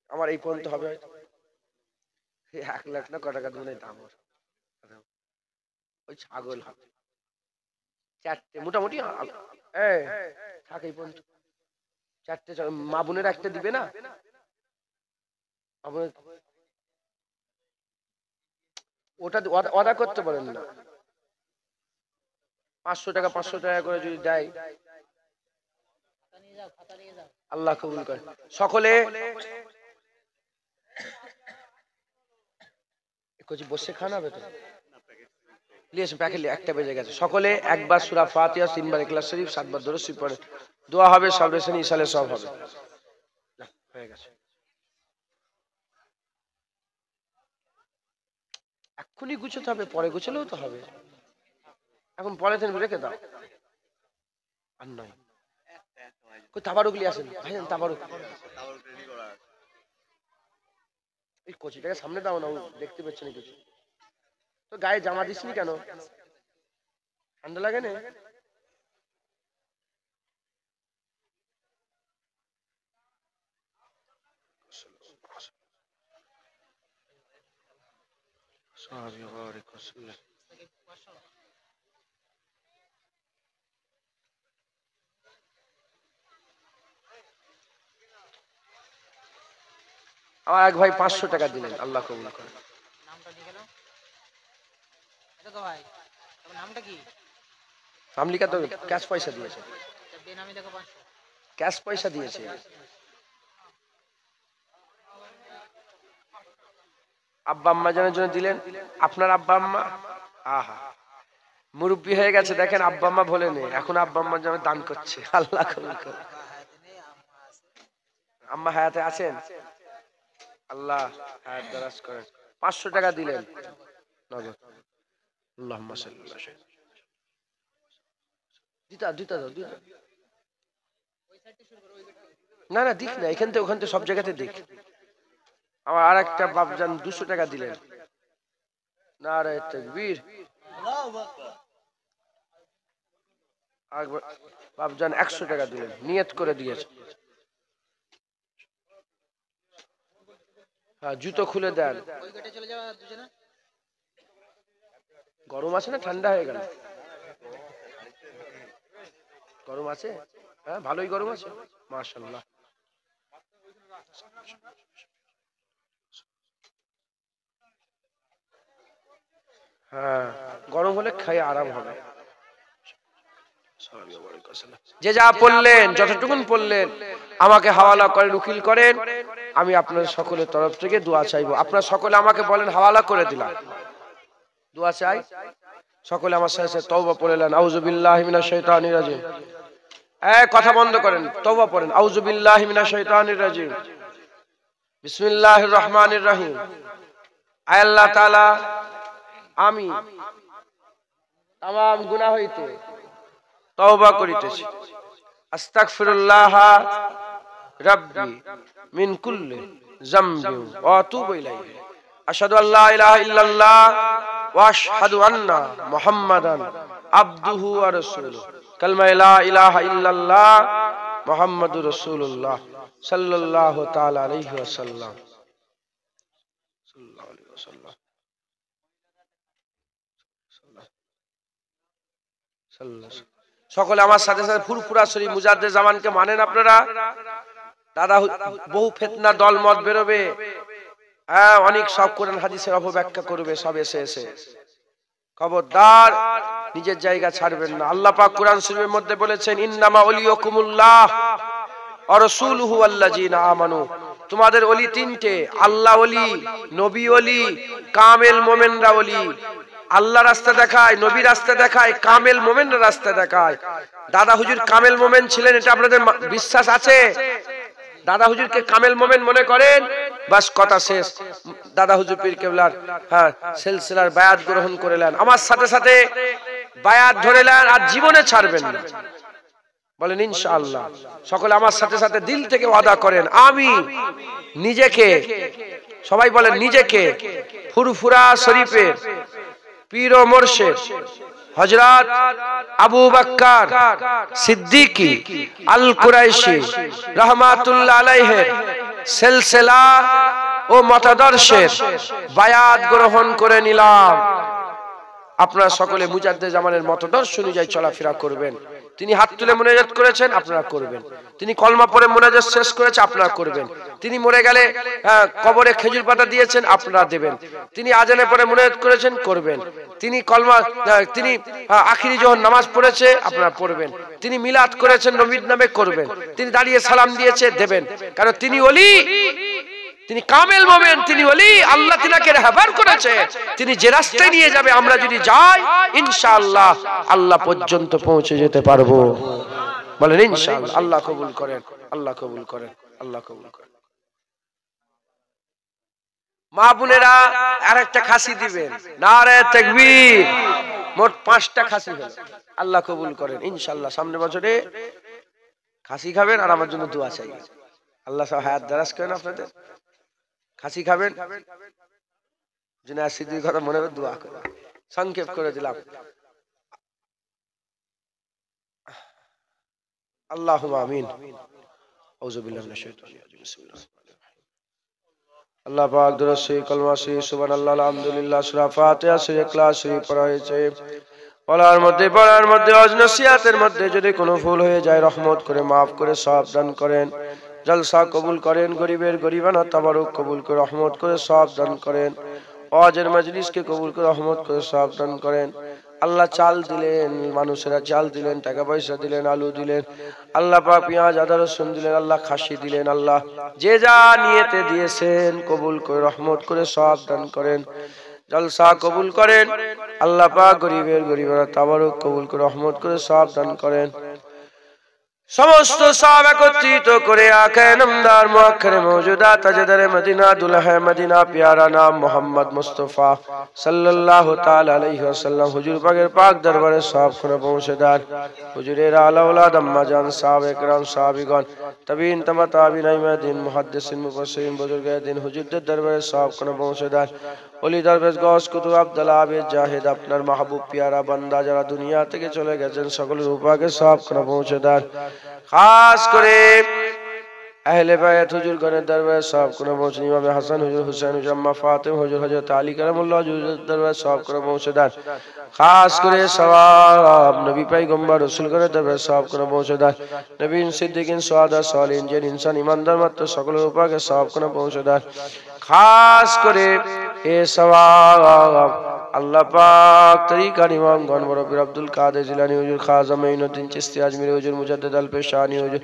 আমার এই পর্যন্ত হবে। 1 লাখ না কত টাকা দেবেন দাম ওই ছাগল হবে 4টে মোটামুটি থাকেই 4টে মা বোনের একটা দিবে না ওটা অর্ডার করতে পারেন না 500 টাকা করে যদি দেয় আল্লাহ কবুল করে সকলে কিছু বসে খানা হবে তো লিয়েছেন প্যাকেট একটা বেজে গেছে সকলে একবার সূরা ফাতিহা 3 বার ইখলাস শরীফ 7 বার দরুদ শরীফ পড়ে দোয়া হবে সালভেশন ইনশাআল্লাহ সব হবে হয়ে গেছে এক্ষুনি গুছাতে হবে পরে গুছালেও তো হবে এখন পলিথিন রেখে দাও আর নয় কই তাবারুকলি আছেন ভাইজান তাবারুক রেডি করা আছে এই কোচিটাকে সামনে দাও না দেখতে পাচ্ছেন কিছু তো গায়ে জামা দিসনি কেন ঠান্ডা লাগে না আমার এক ভাই 500 টাকা দিলেন আল্লাহ কবুল করে নামটা লিখে নাও এটা তো ভাই তোমার নামটা কি নাম লিখা তো ক্যাশ পয়সা দিয়েছে বেনামি দেখো 500 ক্যাশ পয়সা দিয়েছে আব্বা আম্মা জানের জন্য দিলেন আপনার আব্বা আম্মা আহা মুরব্বি হয়ে গেছে দেখেন আব্বা আম্মা বলেন এখন আব্বা আম্মা জন্য দান করছে আল্লাহ কবুল করে আম্মা হায়াতে আছেন আল্লাহ হায়াত দারাজ করেন 500 টাকা দিলেন নগদ আল্লাহুম্মা সাল্লাল্লাহু আলাইহি দিতা দাও ওই সাইডে শুরু করো ওই না না দিক না এখান থেকে ওখান থেকে সব জায়গাতে দিক আমার আরেকটা বাপজান 200 টাকা দিলেন নারে তাকবীর আল্লাহু আকবার বাপজান 100 টাকা দিলেন নিয়ত করে দিয়েছে হ্যাঁ জুতো খুলে দেন ওই গেটে চলে যাও দুজনে গরম আছে না ঠান্ডা হয়ে গেল গরম আছে হ্যাঁ ভালোই গরম আছে মাশাআল্লাহ হ্যাঁ গরম হলে খাই আরাম হবে যে যা পড়লেন যতটুকুন পড়লেন আমাকে হাওয়ালা করেন উকিল করেন আমি আপনাদের সকলের তরফ থেকে দোয়া চাইবো আপনারা সকলে আমাকে বলেন হাওয়ালা করে দিলাম দোয়া চাই সকলে আমার সাথে তওবা পড়লেন আউযু বিল্লাহি মিনাশ শাইতানির রাজিম কথা বন্ধ করেন তওবা পড়েন আউযু বিল্লাহি মিনাশ শাইতানির রাজিম বিসমিল্লাহির রহমানির রহিম আয় আল্লাহ তাআলা আমি तमाम গুনাহ হইতে তওবা করিতেছি আস্তাগফিরুল্লাহ রাব্বি মিন কুল্লি যামবি ওয়া আতুবু ইলাইহি আশহাদু আল্লা ইলাহা ইল্লাল্লাহ ওয়া আশহাদু আন্না মুহাম্মাদান আবদুহু ওয়া রাসূলুহু কালমা লা ইলাহা ইল্লাল্লাহ মুহাম্মাদুর রাসূলুল্লাহ সাল্লাল্লাহু তাআলা আলাইহি ওয়াসাল্লাম সাল্লাল্লাহু আলাইহি ওয়াসাল্লাম সকলে আমার সাথে সাথে ফুরফুরা শরীফ মুজাদ্দেদ জামানকে মানেন আপনারা দাদা বহু ফিতনা দল মত বেরোবে হ্যাঁ অনেক সব কোরআন হাদিসের অপব্যাখ্যা করবে সব এসে খবরদার নিজের জায়গা ছাড়বেন না আল্লাহ পাক কোরআন শরীফের মধ্যে বলেছেন ইন্নামা ওলিয়াকুমুল্লাহ ওয়া রাসূলুহু ওয়াল্লাযিনা আমানু তোমাদের ওলি তিনটে আল্লাহ ওলি নবী ওলি কামেল মুমিনরা ওলি আল্লাহ রাস্তা দেখায় নবী রাস্তা দেখায় কামেল মুমিনরা রাস্তা দেখায় দাদা হুজুর কামেল মুমিন ছিলেন এটা আপনাদের বিশ্বাস আছে দাদা হুজুরকে কামেল মুমিন মনে করেন বাস কথা শেষ দাদা হুজুর পীর কেবলার হ্যাঁ সিলসিলার বায়াত গ্রহণ করলেন আমার সাথে সাথে বায়াত ধরেলেন আর জীবনে ছাড়বেন না বলেন ইনশাআল্লাহ সকলে আমার সাথে সাথে দিল থেকে ওয়াদা করেন আমি নিজেকে সবাই বলেন নিজেকে ফুরফুরা শরীফের পীর ও মুর্শিদ হযরত আবু বকর সিদ্দিকী আল কুরাইশি রাহমাতুল্লাহ আলাইহি সিলসিলা ও মতাদর্শের বায়াত গ্রহণ করে নিলাম। আপনারা সকলে মুজাদ্দেদ জামানের মতাদর্শ অনুযায়ী চলাফেরা করবেন। তিনি হাত তুলে মুনাজাত করেছেন, আপনারা করবেন। তিনি কলমা পড়ে মুনাজাত শেষ করেছে, আপনারা করবেন। তিনি মরে গেলে কবরে খেজুর পাতা দিয়েছেন, আপনারা দেবেন। তিনি আজানে পড়ে মুনাজাত করেছেন, করবেন। তিনি তিনি আখিরি যখন নামাজ পড়েছে, আপনারা পড়বেন। তিনি মিলাদ করেছেন, নবীর নামে করবেন। তিনি দাঁড়িয়ে সালাম দিয়েছে, দেবেন। কারণ তিনি ওলি, তিনি কামেল মোমেন, তিনি ওলি। আল্লাহ তিনাকে রেহাবার করেছে। তিনি যে রাস্তায় নিয়ে যাবে, আমরা যদি যাই ইনশাআল্লাহ আল্লাহ পর্যন্ত পৌঁছে যেতে পারবো। বলেন ইনশাআল্লাহ। আল্লাহ কবুল করেন, আল্লাহ কবুল করেন, আল্লাহ কবুল করেন। মা বোনেরা আরেকটা খাসি দিবেন, নারে তাকবীর। মোট 5টা খাসি হলো। আল্লাহ কবুল করেন ইনশাআল্লাহ। সামনে বছরে খাসি খাবেন আর আমার জন্য দোয়া চাই। আল্লাহ সব হায়াত দারাজ করেন আপনাদের। খাসি খাবেন, জিনা সিদ্দির কথা মনে করে দোয়া করেন। সংক্ষেপ করে দিলাম। আল্লাহুম্মা আমিন। আউযু বিল্লাহি মিনাশ শাইতানির রাজিম। বিসমিল্লাহির রহমানির রহিম। আল্লাহ পাক দরুদ শরীফ, কলমা শরীফ, সুবহানাল্লাহ, আলহামদুলিল্লাহ, সূরা ফাতিহা শরীফ, ইখলাস শরীফ পড়া হয়েছে। পড়ার মধ্যে ওয়াজ নসিহতের মধ্যে যদি কোনো ভুল হয়ে যায়, রহমত করে মাফ করে সওয়াব দান করেন। জলসা কবুল করেন, গরিবের গরিবানা তাবারুক কবুল করে রহমত করে সওয়াব দান করেন। ওয়াজের মজলিসকে কবুল করে রহমত করে সওয়াব দান করেন। আল্লাহ চাল দিলেন, মানুষেরা চাল দিলেন, টাকা পয়সা দিলেন, আলু দিলেন, আল্লাহ পাক পেঁয়াজ আদা রসুন দিলেন, আল্লাহ খাসি দিলেন। আল্লাহ যে যা নিয়েতে দিয়েছেন কবুল করে রহমত করে সওয়াব দান করেন। জলসা কবুল করেন। আল্লাহ পাক গরিবের গরিবানা তাবারুক কবুল করে রহমত করে সওয়াব দান করেন। সমস্ত সওয়াব একত্রিত করে আকায়ে নামদার মুআক্খারে মওজুদা তাজদারে মদিনা দুলহে মদিনা প্যারা নাম মোহাম্মদ মুস্তাফা সাল্লাল্লাহু তাআলা আলাইহি ওয়াসাল্লাম হুজুর পাকের পাক দরবারে সওয়াব করে পৌঁছেদার। হুজুরের আলা ওলাদ আম্মা জান সাহাবে کرام সাহাবীগণ তাবিঈন তাবা তাবিঈন আইমাদিন মুহাদ্দিসিন মুফাসসিরিন বুজুর্গায়ে দিন হুজুরদের দরবারে সওয়াব করে পৌঁছেদার। ওলি দরবেশ গওস কুতুব আব্দুল্লাহ আবিদ জাহিদ আপনার মাহবুব প্যারা বান্দা যারা দুনিয়া থেকে চলে গেছেন সকলের উপরে সওয়াব করে পৌঁছেদার। খাস করে আহলে বায়াত হুজুর গণের দরবারে সওয়াব করে পৌঁছেন। ইমাম হাসান হুজুর, হুসাইন হুজুর, আম্মা ফাতেমা হুজুর, হযরত আলী কারামুল্লাহ হুজুরের দরবারে সওয়াব করে পৌঁছেদার। খাস করে সওয়াব নবী পয়গম্বর রাসূল গণের দরবারে সওয়াব করে পৌঁছেদার। নবীন সিদ্দিকিন সুহাদা সালিহিন যে ইনসান ইমানদার মাত্র সকলের উপরে সওয়াব করে পৌঁছেদার। খাস করে এ সওয়াব আল্লাহ পাক তরিকার ইমাম গণ মুরব্বি আব্দুল কাদের জিলানী হুজুর, খাজা মাইনুদ্দিন চিশতি আজমিরি হুজুর, মুজাদ্দিদ আল পেশানি হুজুর,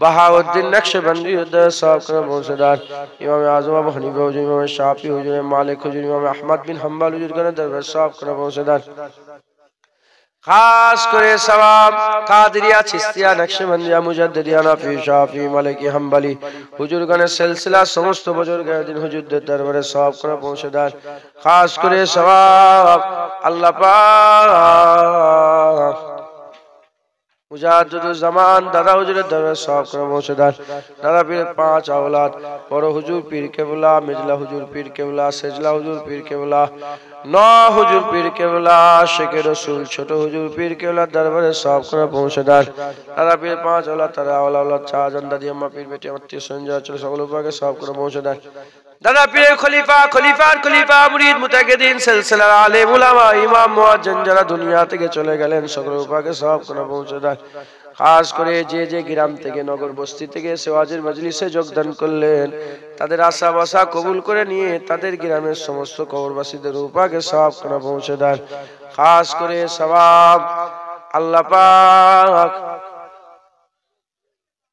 বাহাউদ্দিন নকশবন্দি হুজুর সওয়াব করে পৌঁছেদার। ইমাম আযম আবু হানিফা হুজুর, ইমাম শাফি হুজুর, মালিক হুজুর, ইমাম আহমদ বিন হাম্বল হুজুর গণের দরবারে সওয়াব করে পৌঁছেদার। খাস করে সওয়াব কাদরিয়া, চিশতিয়া, নকশবন্দিয়া, মুজাদ্দিদিয়া, নাফি, শাফি, মালিকি, হাম্বলি হুজুরগণের সিলসিলা সমস্ত বুজুর্গাদিন হুজুরদের দরবারে সওয়াব করে পৌঁছেদার। খাস করে সওয়াব আল্লাহ পাক মুজাদ্দিদুল জামান দাদা হুজুরের দরবারে সওয়াব করে পৌঁছেদার। দাদা পীরের 5 আওলাদ, বড় হুজুর পীর কেবলা, মেজলা হুজুর পীর কেবলা, সেজলা হুজুর পীর কেবলা, নওয়াজ হুজুর পীর কেবলা, শেখ রসুল ছোট হুজুর পীর কেবলার দরবারে সওয়াব করে পৌঁছেদার। দাদা পীরের 5 আওলাদ, তারা আওলাদ চারজন, দাদি আম্মা পীর বেটি আত্মীয় স্বজন যারা ছিল সকল উপরে সওয়াব করে পৌঁছেদার। দাদা পীরের খলিফা, খলিফার খলিফা, মুরিদ, মুতাকিদিন, সিলসিলার আলেম উলামা, ইমাম, মুয়াজ্জিন যারা দুনিয়া থেকে চলে গেলেন সকলের উপরে সওয়াব করে পৌঁছেদার। খাস করে যে যে গ্রাম থেকে নগর বস্তি থেকে ওয়াজের মজলিসে যোগদান করলেন তাদের আশা বাসা কবুল করে নিয়ে তাদের গ্রামের সমস্ত কবরবাসীদের উপরে সওয়াব করে পৌঁছেদার। খাস করে সওয়াব আল্লাহ পাক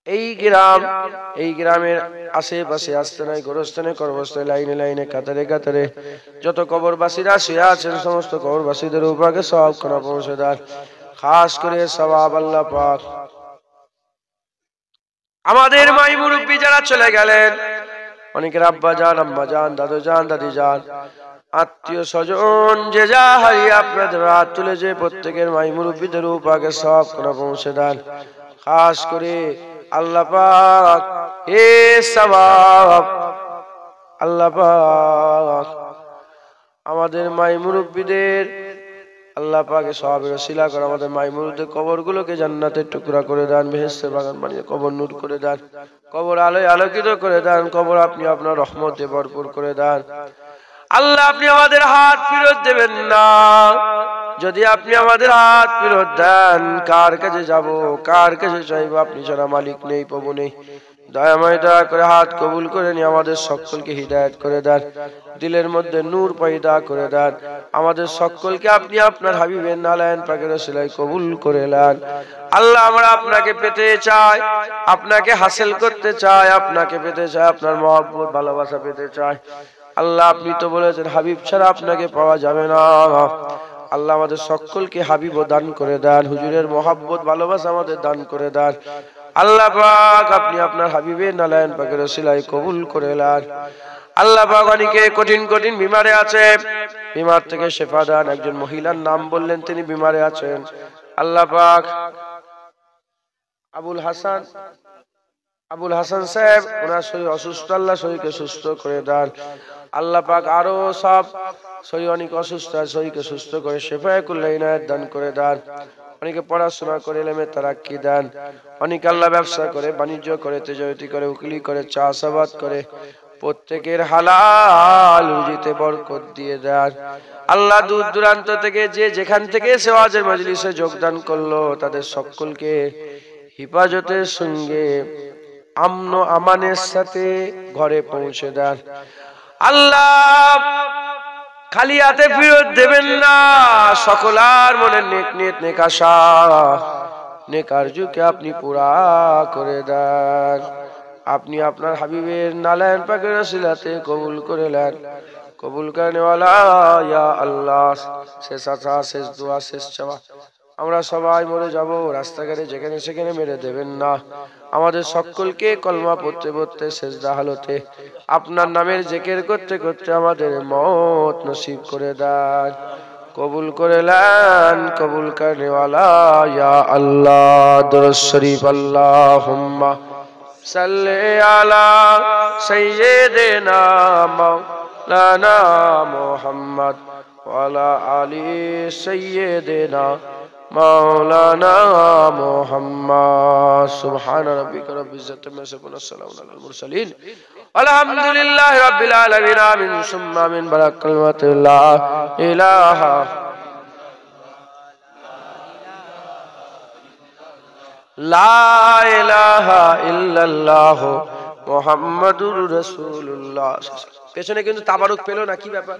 এই গ্রামের আশেপাশে আস্তানায়, গোরস্থানে, কর্মস্থানে, লাইনে লাইনে, কাতারে কাতারে যত কবরবাসীরা শুয়ে আছেন সমস্ত কবরবাসীদের উপরে সওয়াব করে পৌঁছেদার। খাস করে সওয়াব আল্লাহ পাক আমাদের মাই মুরব্বি যারা চলে গেলেন, অনেকের আব্বা যান, আম্মা যান, দাদু যান, দাদি যান, আত্মীয় স্বজন যে যা হারিয়ে আপনাদের হাত তুলে যে প্রত্যেকের মাই মুরব্বিদের উপরে সওয়াব করে পৌঁছেদার। খাস করে আল্লাহ পাক এ সওয়াব আল্লাহ পাক আমাদের মাই মুরব্বিদের আল্লাহ পাকে সওয়াবের ওসিলা করে আমাদের মাইমুনদের কবরগুলোকে জান্নাতের টুকরা করে দেন, বেহেশতের বাগান বানিয়ে কবর নূর করে দেন, কবর আলোয় আলোকিত করে দেন, কবর আপনি আপনার রহমতে ভরপুর করে দেন। আল্লাহ আপনি আমাদের হাত ফেরত দেবেন না, যদি আপনি আমাদের হাত ফেরত দেন কার কাছে যাব, কার কাছে চাইবো? আপনি ছাড়া মালিক নেই, প্রভু নেই। দয়াময় দয়া করে হাত কবুল করে নিয়ে আমাদের সকলকে হিদায়াত করে দেন, দিলের মধ্যে নূর পয়দা করে দেন। আমাদের সকলকে আপনি আপনার হাবিবের নালায়েন পাকের ওসিলায় কবুল করে নেন। আল্লাহ আমরা আপনাকে পেতে চাই, আপনাকে হাসিল করতে চাই, আপনাকে পেতে চাই, আপনার মহব্বত ভালোবাসা পেতে চাই। আল্লাহ আপনি তো বলেছেন হাবিব ছাড়া আপনাকে পাওয়া যাবে না। আল্লাহ আমাদের সকলকে হাবিব দান করে দেন, হুজুরের মহব্বত ভালোবাসা আমাদের দান করে দেন। আল্লাহ পাক আপনি আপনার হাবিবের নালায়েন পাকের ওসিলায় কবুল করে নেন। আল্লাহ পাক অনেকে কঠিন কঠিন বিমারে আছে, বিমার থেকে শেফা দেন। একজন মহিলার নাম বললেন, তিনি বিমারে আছেন। আল্লাহ পাক আবুল হাসান সাহেব ওনার শরীর অসুস্থ, আল্লাহ শরীরকে সুস্থ করে দেন। আল্লাহ পাক আরো সব শরীর অনেক অসুস্থ, শরীরকে সুস্থ করে শেফায়ে কুল্লি ইনায়াত দান করে দেন। অনেকে পড়াশোনা করে ইলমে তারাক্কি দেন, অনেকে আল্লাহ ব্যবসা করে, বাণিজ্য করে, তেজারতি করে, উকিলি করে, চাষাবাদ করে, প্রত্যেকের হালাল রুজিতে বরকত দিয়ে দেন। আল্লাহ দূর দূরান্ত থেকে যে যেখান থেকে এসে ওয়াজের মজলিসে যোগদান করলো তাদের সকলকে হিফাজতের সঙ্গে আমন আমানের সাথে ঘরে পৌঁছে দেন। আল্লাহ খালি হাতে ফেরত দেবেন না, সকলার মনের নেক নিয়ত নেক আশা নেক আরজুকে আপনি পুরা করে দেন। আপনি আপনার হাবিবের নালায়েন পাকের ওসিলাতে কবুল করে নেন। কবুল করনেওয়ালা ইয়া আল্লাহ, শেষ আশা, শেষ দোয়া, শেষ চাওয়া, আমরা সবাই মরে যাব, রাস্তাঘাটে যেখানে সেখানে মেরে দেবেন না। আমাদের সকলকে কলমা পড়তে পড়তে সেজদা হালতে আপনার নামের জিকির করতে করতে আমাদের মওত নসিব করে দেন। কবুল করে নেন, কবুল করনেওয়ালা ইয়া আল্লাহ। দুরূদ শরীফ আল্লাহুম্মা সাল্লি আলা সাইয়্যিদিনা মাওলানা মুহাম্মদ ওয়া আলা আলি সাইয়্যিদিনা মাওলানা মুহাম্মদ। সুবহানা রাব্বিকা রাব্বিল ইজ্জাতি আম্মা ইয়াসিফুন, আসসালামু আলাল মুরসালিন, আলহামদুলিল্লাহি রাব্বিল আলামিন। আমিন সুম্মা আমিন। বারাকাল্লাহু লা ইলাহা লা ইলাহা ইল্লাল্লাহ মুহাম্মাদুর রাসূলুল্লাহ। পেছনে কিন্তু তাবারুক পেল না, কি ব্যাপার?